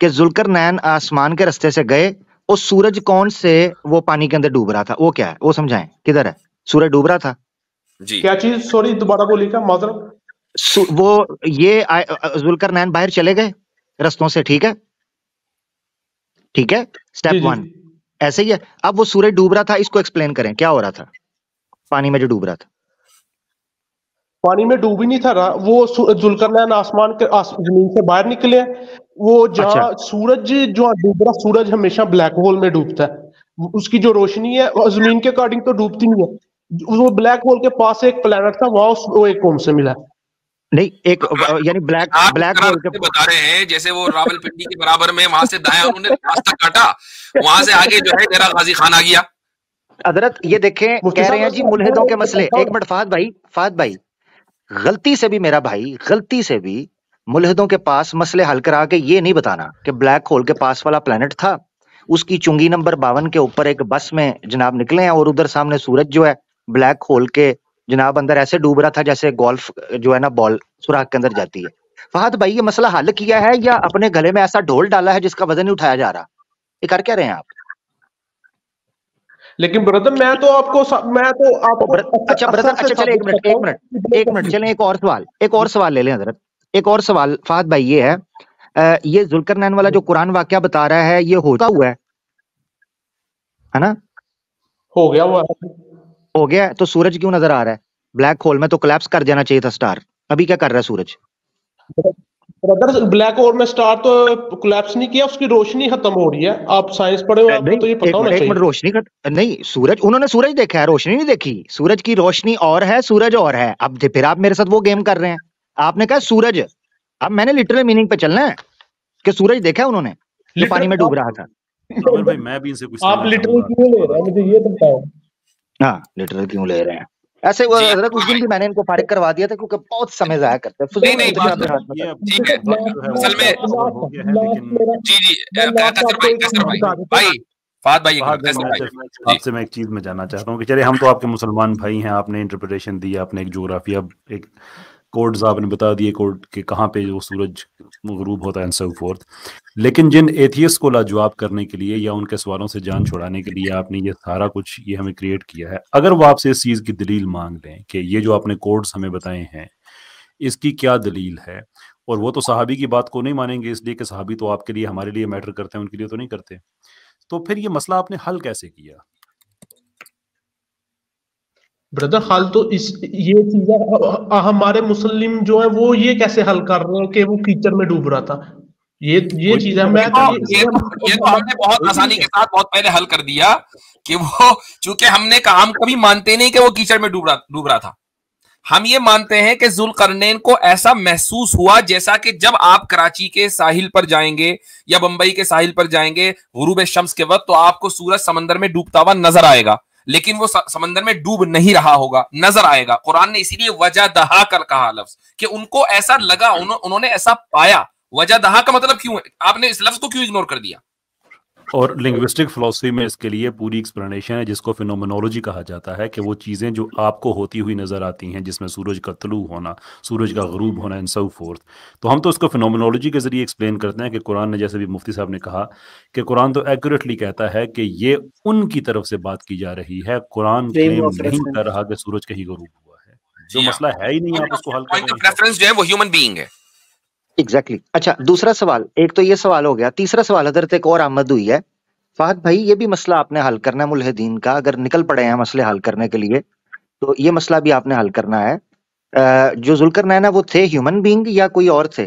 کہ ذوالقرنین آسمان کے رستے سے گئے اور سورج کون سے وہ پانی کے اندر ڈوب رہا تھا، وہ کیا ہے، وہ سمجھائیں کدھر ہے سورج ڈوب رہا تھا؟ جی کیا چیز؟ سوری دوبارہ بولی کیا معذرت؟ وہ یہ ذوالقرنین باہر چلے گئے رستوں سے، ٹھیک ہے اسٹیپ 1 ایسے ہی ہے. اب وہ سورج ڈوب رہا تھا، اس کو ایکسپلین کریں کیا ہو رہا تھا پانی میں جو ڈوب رہا تھا؟ پانی میں ڈوب ہی نہیں تھا رہا، وہ ذوالقرنین آسمان کے زمین سے باہر نکلے. وہ جہاں سورج جو ڈوب رہا، سورج ہمیشہ بلیک ہول میں ڈوبتا ہے، اس کی جو روشنی ہے زمین کے اکارڈنگ تو ڈوبتی نہیں ہے. وہ بلیک ہول کے پاس ایک پلانٹ تھا، وہاں وہ ایک قوم سے ملا. نہیں ایک یعنی بلیک ہول کے بتا رہے ہیں جیسے وہ راول پنڈی کے برابر میں، وہاں سے دائیں انہوں نے راستہ کاٹا، وہاں سے آگے جو ہے ڈیرا غازی خان آ گیا. حضرت یہ دیکھیں کہہ رہے ہیں جی ملحدوں کے مسئلے. ایک منٹ فہد بھائی غلطی سے بھی میرا بھائی غلطی سے بھی ملحدوں کے پاس مسئلے حل کرا کے یہ نہیں بتانا کہ بلیک ہول کے پاس والا پلانٹ تھا، اس کی چنگی نمبر 52 کے اوپر ایک بس میں جناب نکلے ہیں اور ادھر سامنے سورج جو ہے بلیک ہول کے جناب اندر ایسے ڈوب رہا تھا جیسے گولف جو ہے نا بال سوراخ کے اندر جاتی ہے. فہد بھائی یہ مسئلہ حل کیا ہے یا اپنے گلے میں ایسا ڈھول ڈالا ہے جس کا وزن نہیں اٹھایا جا رہا؟ یہ کر کیا رہے ہیں آپ؟ لیکن بردر میں تو آپ کو اچھا بردر، اچھا چلے ایک منٹ چلیں ایک اور سوال لے لیں حضرت. ایک اور سوال فہد بھائی یہ ہے، یہ ذوالقرنین والا جو قرآن واقعہ بتا رہا ہے یہ ہوتا ہوا ہے نا؟ ہو گیا تو سورج کیوں نظر آ رہا ہے بلیک ہول میں؟ تو کلیپس کر جانا چاہیے تھا سٹار. ابھی کیا کر رہا ہے سورج؟ برادر بلیک ہول میں سٹار تو کولیپس نہیں کیا، اس کی روشنی ختم ہو رہی ہے. آپ سائنس پڑھے ہو، آپ کو تو یہ پتہ ہونا چاہیے. روشنی نہیں، سورج انہوں نے سورج دیکھا ہے، روشنی نہیں دیکھی. سورج کی روشنی اور ہے، سورج اور ہے. اب پھر آپ میرے ساتھ وہ گیم کر رہے ہیں. آپ نے کہا سورج، اب میں نے لٹرل میننگ پہ چلنا ہے کہ سورج دیکھا ہے انہوں نے جو پانی میں ڈوب رہا تھا. میں بھی ان سے کچھ آپ لٹرل کیوں لے رہے ہیں مجھے یہ بتاؤ. ہاں لٹرل کیوں لے رہے ہیں ایسے؟ حضرت اس دن بھی میں نے ان کو فارغ کروا دیا تھا کیونکہ بہت سمے ضائع کرتے آپ سے میں ایک چیز میں جاننا چاہتا ہوں کہ چلے ہم تو آپ کے مسلمان بھائی ہیں، آپ نے انٹرپریٹیشن دی، آپ نے ایک جغرافیہ ایک کوڈز آپ نے بتا دیے کوڈ کہ کہاں پہ وہ سورج غروب ہوتا ہے اینڈ سو فورتھ. لیکن جن ایتھیسٹ کو لاجواب کرنے کے لیے یا ان کے سوالوں سے جان چھڑانے کے لیے آپ نے یہ سارا کچھ یہ ہمیں کریٹ کیا ہے، اگر وہ آپ سے اس چیز کی دلیل مانگ لیں کہ یہ جو آپ نے کوڈز ہمیں بتائے ہیں اس کی کیا دلیل ہے، اور وہ تو صحابی کی بات کو نہیں مانیں گے اس لیے کہ صحابی تو آپ کے لیے ہمارے لیے میٹر کرتے ہیں، ان کے لیے تو نہیں کرتے، تو پھر یہ مسئلہ آپ نے حل کیسے کیا؟ بردر حل تو یہ چیزیں ہمارے مسلم جو ہیں وہ یہ کیسے حل کر رہے ہیں کہ وہ کیچڑ میں ڈوب رہا تھا؟ یہ چیز ہے. میں تو ہم نے بہت آسانی کے ساتھ بہت پہلے حل کر دیا کہ وہ چونکہ ہم نے کہا ہم کبھی مانتے نہیں کہ وہ کیچڑ میں ڈوب رہا تھا. ہم یہ مانتے ہیں کہ ذوالقرنین کو ایسا محسوس ہوا جیسا کہ جب آپ کراچی کے ساحل پر جائیں گے یا بمبئی کے ساحل پر جائیں گے غروب شمس کے وقت تو آپ کو سورج سمندر میں ڈوبتا ہوا نظر آئے گا، لیکن وہ سمندر میں ڈوب نہیں رہا ہوگا، نظر آئے گا. قرآن نے اسی لیے وجہ دہا کر کہا لفظ کہ ان کو ایسا لگا، انہوں نے ایسا پایا. وجہ دہا کا مطلب کیوں ہے؟ آپ نے اس لفظ کو کیوں اگنور کر دیا؟ اور لنگوسٹک فلسفی میں اس کے لیے پوری ایکسپلینیشن ہے جس کو فینومینولوجی کہا جاتا ہے، کہ وہ چیزیں جو آپ کو ہوتی ہوئی نظر آتی ہیں جس میں سورج کا طلوع ہونا، سورج کا غروب ہونا اینڈ سو فورتھ، تو ہم تو اس کو فینومینولوجی کے ذریعے ایکسپلین کرتے ہیں کہ قرآن نے، جیسے بھی مفتی صاحب نے کہا کہ قرآن تو ایکوریٹلی کہتا ہے کہ یہ ان کی طرف سے بات کی جا رہی ہے، قرآن کلیم نہیں کر رہا کہ سورج کہیں غروب ہوا ہے. جو مسئلہ ہے ہی نہیں آپ اس کو حل کر رہے ہیں. ریفرنس جو ہے وہ ہیومن بینگ ہے. ایگزیکٹلی. اچھا دوسرا سوال، ایک تو یہ سوال ہو گیا. تیسرا سوال حضرت ایک اور آمد ہوئی ہے. فہد بھائی یہ بھی مسئلہ آپ نے حل کرنا ہے ملحدین کا، اگر نکل پڑے ہیں مسئلے حل کرنے کے لیے تو یہ مسئلہ بھی آپ نے حل کرنا ہے जो जुल्करनैन है वो थे ह्यूमन बीइंग या कोई और थे?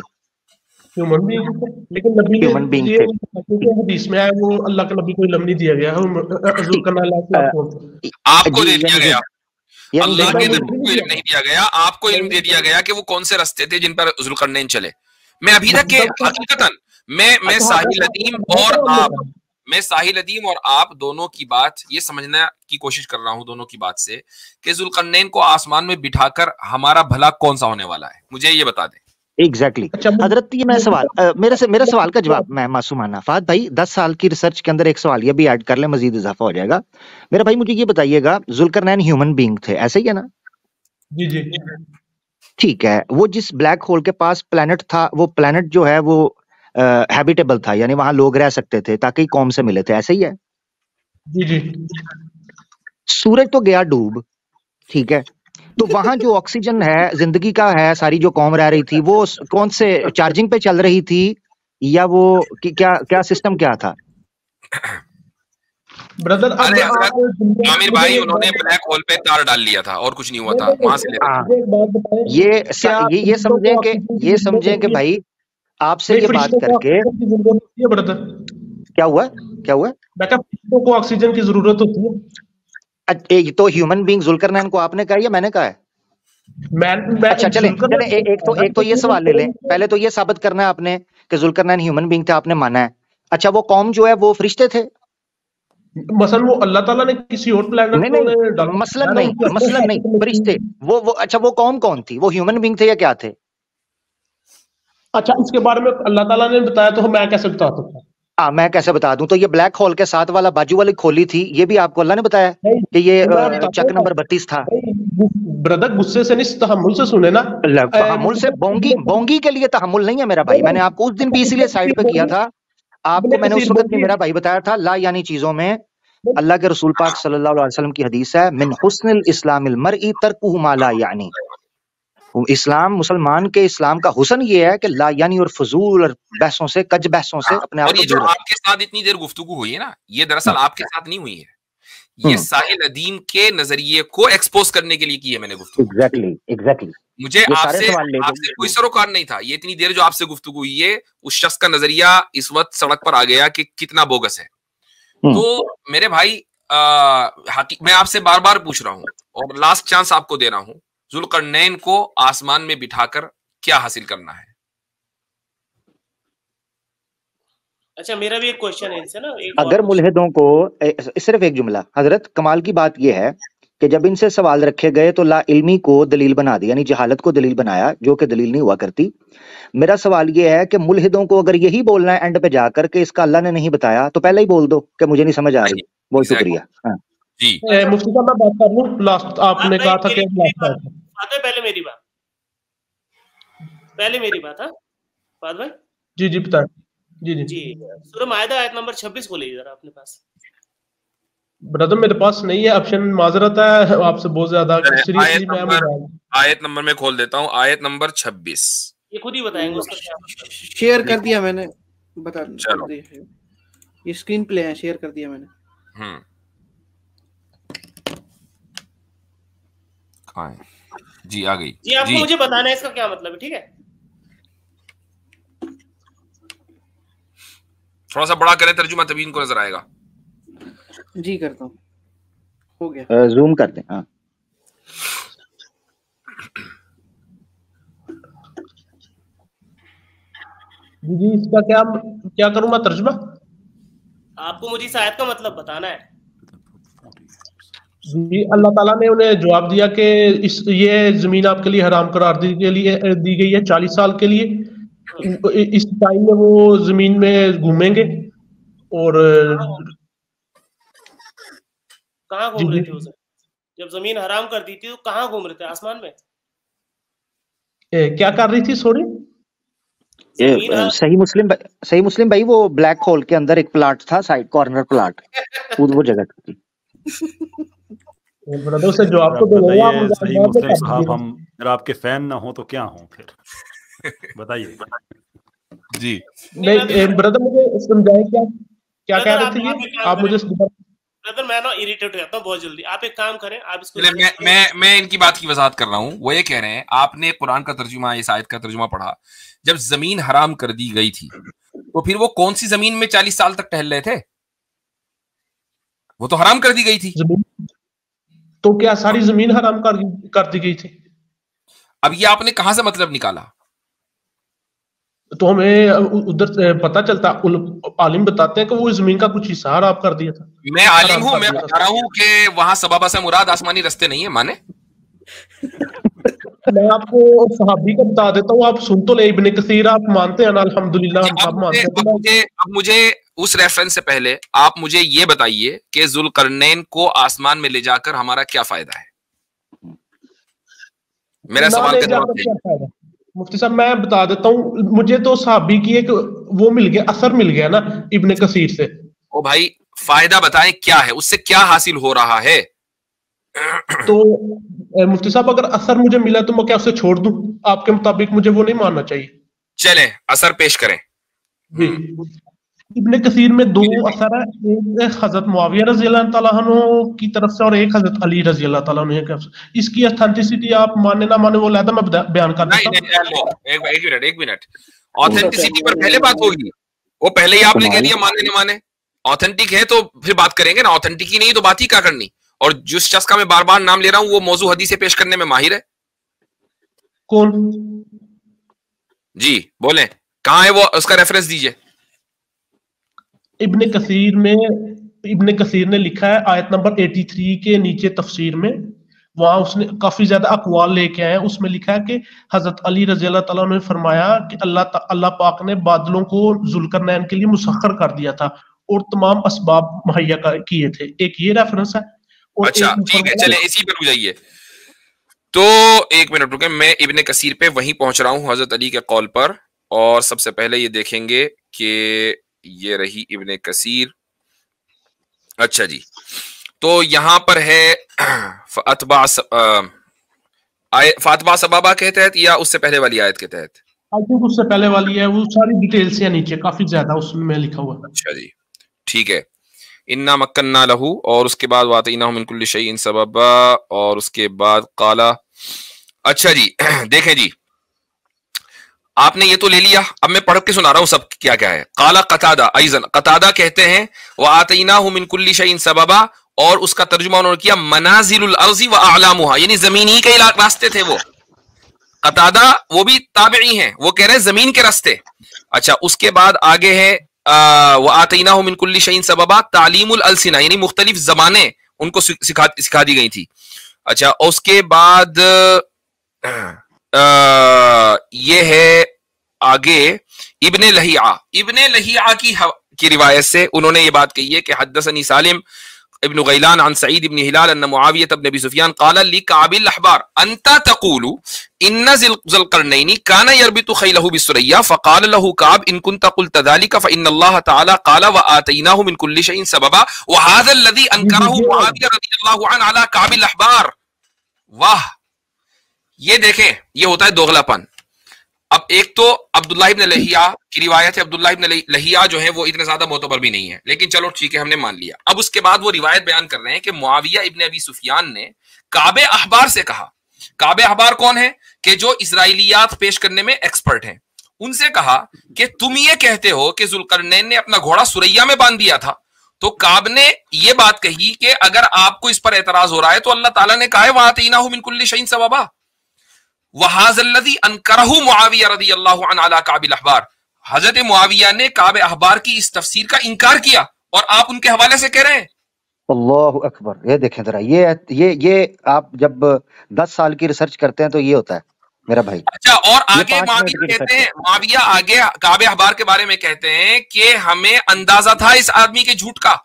ह्यूमन बीइंग थे, लेकिन नबी ने ह्यूमन बीइंग थे। हदीस में है वो अल्लाह के नबी को इल्म नहीं दिया गया है जुल्करनैन आपको दे दिया गया, अल्लाह के यानी नबी को इल्म नहीं दिया गया, आपको इल्म दे दिया गया कि वो कौन से रास्ते थे जिन पर जुल्करनैन चले। मैं अभी तक के हकीकतन मैं साहिल अदीम और आप दोनों की बात ये समझने की कोशिश कर रहा हूं दोनों की बात से कि जुल्करनैन को आसमान में बिठाकर हमारा भला कौन सा होने वाला है, मुझे ये बता दें। एग्जैक्टली हजरत, ये मैं सवाल मेरे सवाल का जवाब मैं मासूमाना फहद भाई 10 साल की रिसर्च के अंदर एक सवाल ये भी ऐड कर लें, मजीद इजाफा हो जाएगा। मेरा भाई मुझे ये बताइएगा, जुल्करनैन ह्यूमन बीइंग थे, ऐसे ही है ना? जी जी ठीक है। वो जिस ब्लैक होल के पास प्लेनेट था, वो प्लेनेट जो है वो हैबिटेबल था, यानी वहां लोग रह सकते थे, ताकि कौम से मिले थे, ऐसे ही है? जी जी। सूरज तो गया डूब, ठीक है, तो वहां जो ऑक्सीजन है, जिंदगी का है, सारी जो कौम रह रही थी, वो कौन से चार्जिंग पे चल रही थी, या वो क्या सिस्टम क्या था? ब्रदर आमिर भाई उन्होंने ब्लैक होल पे तार डाल लिया था और कुछ नहीं हुआ था वहां से ये समझें कि भाई आपसे ये बात करके क्या हुआ को ऑक्सीजन की जरूरत होती है। तो ह्यूमन बीइंग जुल्करनैन को आपने कहा या मैंने कहा है? अच्छा चले एक तो ये सवाल ले लें, पहले तो ये साबित करना है आपने कि जुल्करनैन ह्यूमन बीइंग थे, आपने माना है। अच्छा वो कौम जो है वो फरिश्ते थे? मसलन वो अल्लाह ताला ने किसी और प्लेनेट नहीं, मसलन नहीं, फरिश्ते वो अच्छा वो कौम कौन थी? वो ह्यूमन बीइंग थे या क्या थे? अच्छा इसके बारे में अल्लाह ताला ने बताया तो मैं कैसे बता सकता? मैं कैसे बता दूं? तो ये ब्लैक होल के साथ वाला बाजू वाली खोली थी, ये भी आपको अल्लाह ने बताया कि ये चक नंबर 32 था। ब्रदर गुस्से से नहीं, तहम्मुल से सुने ना। तहम्मुल से बोंगी के लिए तहम्मुल नहीं है मेरा भाई। मैंने आपको उस दिन भी इसीलिए साइड पे किया था, आपको मैंने उस वक्त भी मेरा भाई बताया था, ला यानी चीजों में अल्लाह के रसूल पाक सल्लल्लाहु अलैहि वसल्लम की हदीस है, मिन हुस्निल इस्लामिल मरई तर्कुहु मा ला यानी। इस्लाम, मुसलमान के इस्लाम का हुस्न ये है कि ला यानी और फजूल और बहसों से, कज बहसों से अपने आप को दूर रखें। आपके साथ इतनी देर गुफ्तगू हुई है ना, ये दरअसल आपके साथ नहीं हुई है, ये साहिल अदीम के नजरिए को एक्सपोज करने के लिए की है मैंने गुफ्तगू। एग्जैक्टली मुझे आपसे कोई सरोकार नहीं था। ये इतनी देर जो आपसे गुफ्तगू हुई है, उस शख्स का नजरिया इस वक्त सड़क पर आ गया कि कितना बोगस है। तो मेरे भाई मैं आपसे बार बार पूछ रहा हूं और लास्ट चांस आपको दे रहा हूं, जुल्करनैन को आसमान में बिठाकर क्या हासिल करना है? अच्छा मेरा भी एक क्वेश्चन है इनसे ना, अगर मुल्हिदों को सिर्फ एक जुमला, हजरत कमाल की बात यह है कि जब इनसे सवाल रखे गए तो ला इल्मी को दलील बना दी, यानी जहालत को दलील बनाया, जो कि दलील नहीं हुआ करती। मेरा सवाल यह है कि मुल्हिदों को अगर यही बोलना है एंड पे जाकर के इसका अल्लाह ने नहीं बताया, तो पहले ही बोल दो कि मुझे नहीं समझ आ रही। बहुत शुक्रिया। जी मुफ्ती साहब मैं बात कर लूं, लास्ट आपने कहा था कि पहले मेरी बात हाँ फाद भाई। जी जी बताएं। जी सूरह माइदा आयत नंबर 26 खोलिए जरा अपने पास। ब्रदर मेरे पास नहीं है ऑप्शन, माजरत है आपसे बहुत ज्यादा। आयत नंबर में खोल देता हूँ, आयत नंबर 26। ये खुद ही बताएंगे उसका क्या मतलब। शेयर कर दिया मैंने, बता दिया, ये स्क्रीन प्ले है, शेयर कर दिया मैंने। कहाँ है? जी आ गई जी, आपको मुझे बताना है इसका क्या मतलब है, ठीक है? थोड़ा सा बड़ा करें तर्जुमा, तभी इनको नजर आएगा। जी करता हूँ, हो गया, जूम कर दें। हाँ जी इसका क्या करूं मैं तर्जुमा? आपको मुझे इस आयत का मतलब बताना है। जी अल्लाह ताला ने उन्हें जवाब दिया कि ये जमीन आपके लिए हराम करार दी गई है 40 साल के लिए। इस टाइम में वो जमीन में घूमेंगे और कहाँ घूम रहे थे उसे? जब जमीन हराम कर दी थी तो कहाँ घूम रहे थे? आसमान में? क्या कर रही थी? सॉरी सही मुस्लिम भाई, वो ब्लैक होल के अंदर एक प्लाट था, साइड कॉर्नर प्लाट, वो जगह थी। ब्रदर से जवाब तो बताइए सही मुस्लिम साहब, हम अगर आपके फैन ना हो तो क्या हो फिर, बताइए। जी नहीं ब्रदर मुझे समझाएं क्या कह रहे थे ये आप मुझे। ब्रदर मैं ना इरिटेट हो जाता हूँ बहुत जल्दी, आप एक काम करें, आप इसको मैं इनकी बात की वजाहत कर रहा हूँ। वो ये कह रहे हैं आपने कुरान का तर्जुमा, इस आयत का तर्जुमा पढ़ा, जब जमीन हराम कर दी गई थी तो फिर वो कौन सी जमीन में 40 साल तक टहल रहे थे? वो तो हराम कर दी गई थी। तो क्या सारी जमीन हराम कर दी गई थी? अब ये आपने कहां से मतलब निकाला? तो हमें उधर से पता चलता, आलिम बताते हैं कि वो जमीन का कुछ हिस्सा हराम कर दिया था। मैं आलिम हूं, मैं बता रहा हूं कि वहां सबाबा से मुराद आसमानी रास्ते नहीं है, माने? मैं आपको सहाबी का बता देता हूँ, आप सुन तो ले, इब्ने कसीर आप मानते हैं ना? अल्हम्दुलिल्लाह हम सब मानते हैं। अब मुझे उस रेफरेंस से पहले आप मुझे ये बताइए कि जुल्करनैन को आसमान में ले जाकर हमारा क्या फायदा है? मेरा सवाल का जवाब दीजिए। मुफ्ती साहब मैं बता देता हूँ, मुझे तो सहाबी की एक वो मिल गया, असर मिल गया ना इब्ने कसीर से। ओ भाई फायदा बताएं क्या है, उससे क्या हासिल हो रहा है? तो मुफ्ती साहब अगर असर मुझे मिला तो मैं क्या उसे छोड़ दूं? आपके मुताबिक मुझे वो नहीं मानना चाहिए? चले असर पेश करें। इब्ने कसीर में दो असर है, एक हजरत मुआविया रजी अल्लाह तआला अन्हु की तरफ से और एक हजरत अली रजी अल्लाह तआला अन्हु की तरफ से। इसकी ऑथेंटिसिटी आप माने ना माने वो लहदा मैं बयान कर देता हूं। एक मिनट ऑथेंटिसिटी पर पहले बात होगी, वो पहले ही आपने कह दिया माने ना माने। ऑथेंटिक है तो फिर बात करेंगे ना, ऑथेंटिक ही नहीं तो बात ही क्या करनी। और जिस शख्स का मैं बार बार नाम ले रहा हूं वो मौजू हदीसें पेश करने में माहिर है। कौन जी बोले, कहां है वो, उसका रेफरेंस दीजिए। इब्ने कसीर ने लिखा है आयत नंबर 83 के नीचे तफसीर में, वहां उसने काफी ज्यादा अकवाल लेके आए हैं। उसमें लिखा है कि हजरत अली रजी अल्लाह तआला ने फरमाया कि अल्लाह पाक ने बादलों को जुल्करनैन के लिए मुसख्खर कर दिया था और तमाम असबाब मुहैया किए थे। एक ये रेफरेंस है। और अच्छा ठीक है, चले इसी पे रुक जाइए। तो एक मिनट रुके, मैं इब्ने कसीर पे वहीं पहुंच रहा हूं हजरत अली के कौल पर। और सबसे पहले ये देखेंगे कि ये रही इब्ने कसीर। अच्छा जी, तो यहां पर है फातबा सबाबा के तहत या उससे पहले वाली आयत के तहत? आई थिंक उससे पहले वाली है, वो सारी डिटेल्स है नीचे काफी ज्यादा उसमें लिखा हुआ है। अच्छा जी ठीक है। इन्ना मक्कन्ना लहू, और उसके बाद वातईनाहु मिन कुल्लि शैइन सबबा, और उसके बाद काला। अच्छा जी देखें जी, आपने ये तो ले लिया, अब मैं पढ़ के सुना रहा हूं सब क्या क्या है। काला कतादा अइज़न, कतादा कहते हैं वातईनाहु मिन कुल्लि शैइन सबबा, और उसका तर्जुमा उन्होंने किया मनाजिलुल अर्ज़ि व अअलामुहा, यानी जमीन ही के रास्ते थे वो। कतादा वो भी ताबिई हैं, वो कह रहे हैं जमीन के रास्ते। अच्छा उसके बाद आगे है वआतईनाहु मिन कुल्लि शैइन सबबा तालीमुल अलसिना, यानी मुख्तलिफ ज़बानें उनको सिखा दी गई थी। अच्छा उसके बाद ये है आगे इब्ने लहिया की रिवायत से उन्होंने ये बात कही है कि हद्दसनी सालिम इब्न गैलान अन सईद इब्न हिलाल अन मुआविया इब्न अबी सुफियान क़ाल ली काबिल अहबार अंता तक़ूलु इन्न ज़ुल्क़रनैनि काना यरबितु खैलहु बिस्सुरैया फ़क़ाल लहु काब इन कुन्ता क़ुल्ता ज़ालिका फ़इन्नल्लाह तआला क़ाल व आतैनाहु मिन कुल्लि शैइन सबबा व हाज़ा अल्लज़ी अनकरहु मुआविया रज़ियल्लाहु अन्हु अला काबिल अहबार। वाह, ये देखें, ये होता है दोगलापन। अब एक तो अब्दुल्लाह इब्न लहिया की रिवायत है, अब्दुल्लाह इब्न लहिया जो है वो इतने ज्यादा मोतबर भी नहीं है, लेकिन चलो ठीक है हमने मान लिया। अब उसके बाद वो रिवायत बयान कर रहे हैं कि मुआविया इब्न अबी सुफियान ने काबे अहबार से कहा। काबे अहबार कौन है? कि जो इस्राइलियात पेश करने में एक्सपर्ट हैं। उनसे कहा कि तुम ये कहते हो कि जुल्करनैन ने अपना घोड़ा सुरैया में बांध दिया था, तो काब ने ये बात कही कि अगर आपको इस पर एतराज हो रहा है तो अल्लाह ताला ने कहा है वआतईनाहु मिन कुल्लि शैइन सबबा वहाज़ल्लज़ी अनकरहु मुआविया रज़ियल्लाहु अन्हु अला काबिल अहबार। हजरत मुआविया ने काबे अहबार की इस तफसीर का इनकार किया और आप उनके हवाले से कह रहे हैं। अल्लाहु अकबर। ये देखें जरा, ये आप जब 10 साल की रिसर्च करते हैं तो ये होता है मेरा भाई। अच्छा और आगे मुआविया कहते हैं, मुआविया आगे काबे अहबार के बारे में कहते हैं कि हमें अंदाजा था इस आदमी के झूठ का,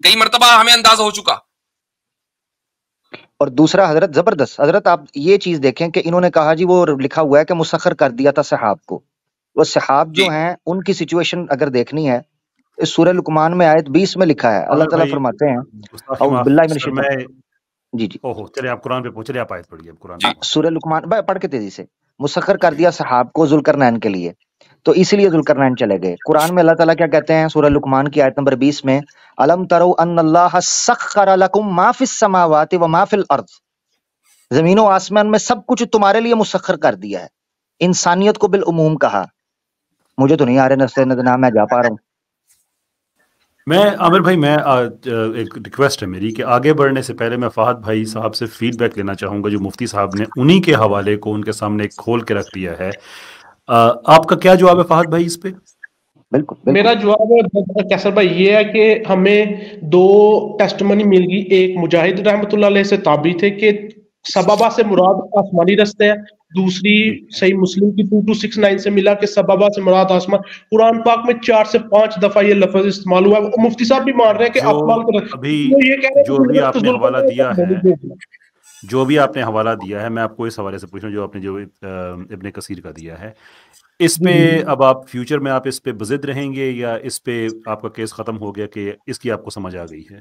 कई मर्तबा हमें अंदाजा हो चुका। और दूसरा हजरत जबरदस्त, हजरत आप ये चीज देखें कि इन्होंने कहा जी वो लिखा हुआ है कि मुसख्खर कर दिया था सहाब को। वो सहाब जो हैं उनकी सिचुएशन अगर देखनी है इस सूरह लुकमान में आयत 20 में लिखा है, अल्लाह ताला फरमाते हैं जी जी ओहो चलिए आप कुरान पे पहुंच रहे, आप आयत पढ़िए कुरान। सूरह लुकमान पढ़ के तेजी से। मुसख्खर कर दिया सहाब को जुल्करनैन के लिए, تو اسی لیے ذوالقرنین چلے گئے. قرآن میں اللہ تعالیٰ کیا کہتے ہیں سورہ لقمان کی آیت نمبر 20 میں، الم ترو ان اللہ سخر لکم ما فی السماوات و ما فی الارض، زمین و آسمان میں سب کچھ تمہارے لیے مسخر کر دیا ہے. انسانیت کو بالعموم کہا. مجھے تو نہیں آ رہے نسل ندنا، میں جا پا رہا ہوں. میں عامر بھائی، میں ایک ریکویسٹ ہے میری کہ آگے بڑھنے سے پہلے میں فہد بھائی صاحب سے فیڈ بیک لینا چاہوں گا، جو مفتی صاحب نے انہی کے حوالے کو ان کے سامنے کھول کے رکھ دیا ہے. آپ کا کیا جواب ہے فہد بھائی اس پہ؟ بالکل میرا جواب کیسر بھائی یہ ہے کہ ہمیں 2 ٹیسٹمنی مل گئی. ایک مجاہد رحمۃ اللہ علیہ سے تابعی تھے کہ سبابہ سے مراد آسمانی رستے ہیں. دوسری صحیح مسلم کی 2269 سے ملا کہ سبابہ سے مراد آسمان. قرآن پاک میں 4 سے 5 دفعہ یہ لفظ استعمال ہوا ہے. مفتی صاحب بھی مان رہے ہیں کہ آسمان کو جو بھی آپ نے حوالہ دیا ہے، جو بھی آپ نے حوالہ دیا ہے، میں آپ کو اس حوالے سے پوچھ رہا ہوں جو آپ نے جو ابن کثیر کا دیا ہے، اس پہ اب آپ فیوچر میں آپ اس پہ بضد رہیں گے یا اس پہ آپ کا کیس ختم ہو گیا کہ اس کی آپ کو سمجھ آ گئی ہے؟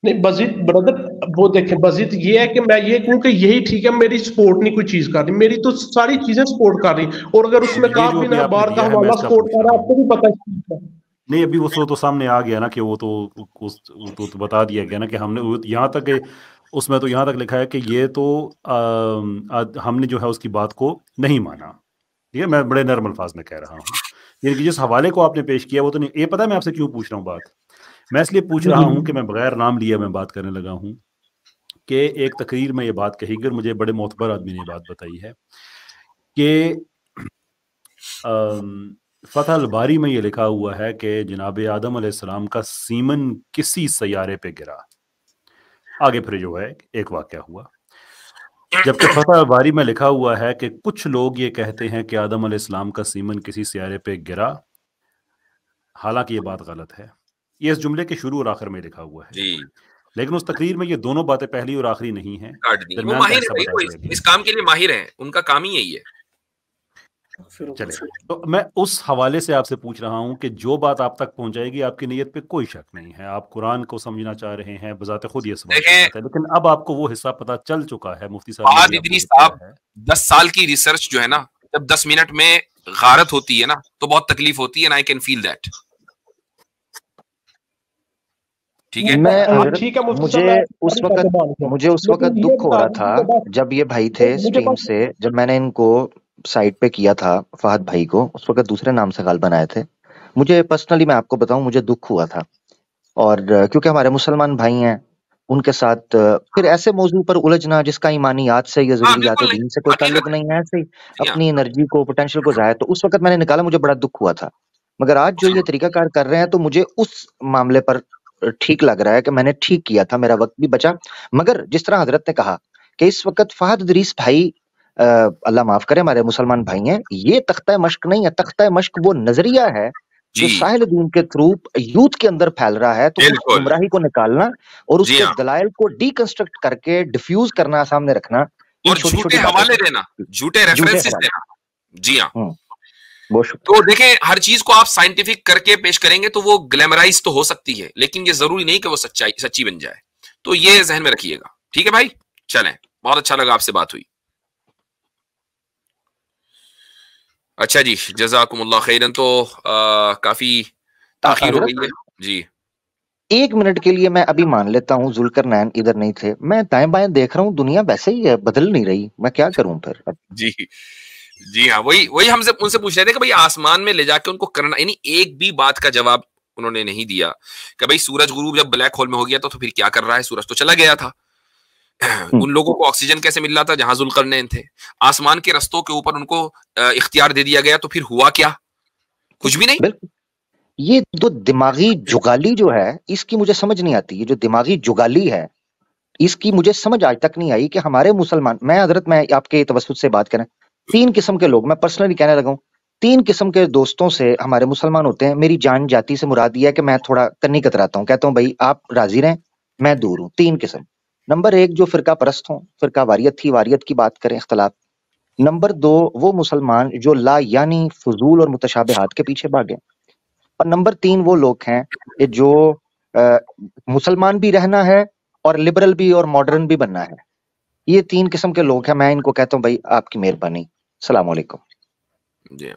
نہیں بزید بردر، وہ دیکھیں بزید یہ ہے کہ میں یہ کہوں کہ یہی ٹھیک ہے، میری سپورٹ نہیں کوئی چیز کر رہی، میری تو ساری چیزیں سپورٹ کر رہی. اور اگر اس میں کافی نہ بار کا حوالہ سپورٹ کر رہا ہے، آپ کو بھی پتہ ہے. نہیں ابھی وہ تو سامنے آ گیا نا کہ وہ تو بتا دیا گیا نا کہ ہم نے یہاں تک کہ اس میں تو یہاں تک لکھا ہے کہ یہ تو ہم نے جو ہے اس کی بات کو نہیں مانا. ٹھیک ہے، میں بڑے نرم الفاظ میں کہہ رہا ہوں، یعنی کہ جس حوالے کو آپ نے پیش کیا وہ تو نہیں. یہ پتہ ہے میں آپ سے کیوں پوچھ رہا ہوں بات؟ میں اس لیے پوچھ رہا ہوں کہ میں بغیر نام لیے میں بات کرنے لگا ہوں کہ ایک تقریر میں یہ بات کہی گئی اور مجھے بڑے معتبر آدمی نے یہ بات بتائی ہے کہ فتح الباری میں یہ لکھا ہوا ہے کہ جناب آدم علیہ السلام کا سیمن کسی سیارے پہ گرا. آگے پھر جو ہے ایک واقعہ ہوا، جبکہ فتح الباری میں لکھا ہوا ہے کہ کچھ لوگ یہ کہتے ہیں کہ آدم علیہ السلام کا سیمن کسی سیارے پہ گرا، حالانکہ یہ بات غلط ہے. یہ اس جملے کے شروع اور آخر میں لکھا ہوا ہے، لیکن اس تقریر میں یہ دونوں باتیں پہلی اور آخری نہیں ہیں. وہ ماہر ہیں، اس کام کے لیے ماہر ہیں، ان کا کام ہی یہی ہے. چلے تو میں اس حوالے سے آپ سے پوچھ رہا ہوں کہ جو بات آپ تک پہنچائے گی آپ کی نیت پہ کوئی شک نہیں ہے، آپ قرآن کو سمجھنا چاہ رہے ہیں بذات خود یہ سوال ہے، لیکن اب آپ کو وہ حصہ پتہ چل چکا ہے. مفتی صاحب 10 سال کی ریسرچ جو ہے نا، جب 10 منٹ میں غارت ہوتی ہے نا تو بہت تکلیف ہوتی ہے. I can feel that. ٹھیک ہے، مجھے اس وقت دکھ ہو رہا تھا جب یہ بھائی تھے اسٹریم سے، جب میں نے ان کو سائٹ پہ کیا تھا فہد بھائی کو، اس وقت دوسرے نام سے غالب بنائے تھے. مجھے پرسنلی میں آپ کو بتاؤں مجھے دکھ ہوا تھا، اور کیونکہ ہمارے مسلمان بھائی ہیں ان کے ساتھ پھر ایسے موضوع پر الجھنا جس کا ایمانیات سے یا ضروریات دین سے کوئی تعلق نہیں ہے، ایسے اپنی انرجی کو پوٹینشیل کو ضائع، تو اس وقت میں نے نکالا، مجھے بڑا دکھ ہوا تھا. مگر آج جو یہ طریقہ کار کر رہے ہیں تو مجھے اس معاملے پر ٹھیک لگ رہا ہے کہ میں نے ٹھیک کیا تھا، میرا وقت بھی بچا. مگر جس طرح حضرت نے کہا کہ اس وقت فہد ادریس بھائی، اللہ معاف کرے ہمارے مسلمان بھائی ہیں، یہ تختہ مشق نہیں ہے. تختہ مشق وہ نظریہ ہے جو ساحل دین کے تھرو یوتھ کے اندر پھیل رہا ہے، تو اس گمراہی کو نکالنا اور اس کے دلائل کو ڈی کنسٹرکٹ کر کے ڈیفیوز کرنا، سامنے رکھنا، اور جھوٹے حوالے دینا، جھوٹے ریفرنسز دینا. جی ہاں، تو دیکھیں ہر چیز کو آپ سائنٹیفک کر کے پیش کریں گے تو وہ گلیمرائز تو ہو سکتی ہے، لیکن یہ ضروری نہیں کہ وہ سچی بن جائے. تو یہ ذہن میں رکھیے گا. ٹھیک ہے بھائی، چلیں، بہت اچھا لگا آپ سے بات ہوئی. اچھا جی، جزاکم اللہ خیرن. تو کافی تاخیر ہو گئی ہے. جی 1 منٹ کے لیے میں ابھی مان لیتا ہوں ذوالقرنین ادھر نہیں تھے، میں دائیں بائیں دیکھ رہا ہوں، دنیا ویسے ہی ہے، بدل نہیں رہی، میں کیا کروں پھر؟ جی ہاں، وہی ہم سے ان سے پوچھ رہے تھے کہ بھائی آسمان میں لے جا کے ان کو کرنا، یعنی ایک بھی بات کا جواب انہوں نے نہیں دیا کہ بھائی سورج غروب جب بلیک ہول میں ہو گیا تو پھر کیا کر رہا ہے؟ سورج تو چلا گیا تھا. ان لوگوں کو آکسیجن کیسے مل رہا تھا جہاں ذوالقرنین تھے؟ آسمان کے رستوں کے اوپر ان کو اختیار دے دیا گیا تو پھر ہوا کیا؟ کچھ بھی نہیں. یہ جو دماغی جگالی جو ہے اس کی مجھے سمجھ نہیں آتی. یہ جو دماغی جگالی ہے اس کی مجھے سمجھ آج تک نہیں آئی کہ ہمارے مسلمان، میں حضرت میں آپ کے توسط سے بات کریں، 3 قسم کے لوگ، میں پرسنلی کہنے لگا ہوں، 3 قسم کے دوستوں سے ہمارے مسلمان ہوتے ہیں. میری جان جاتی سے مراد یہ ہے کہ میں تھوڑا کنی کتراتا ہوں، کہتا ہوں بھائی آپ راضی رہیں، میں دور ہوں. 3 قسم. نمبر 1 جو فرقہ پرست ہوں، فرقہ واریت تھی، واریت کی بات کریں، اختلاف. نمبر 2 وہ مسلمان جو لا یعنی فضول اور متشابہات کے پیچھے بھاگے. اور نمبر 3 وہ لوگ ہیں جو مسلمان بھی رہنا ہے اور لبرل بھی اور ماڈرن بھی بننا ہے. یہ 3 قسم کے لوگ ہیں. میں ان کو کہتا ہوں بھائی آپ کی مہربانی، السلام علیکم. جی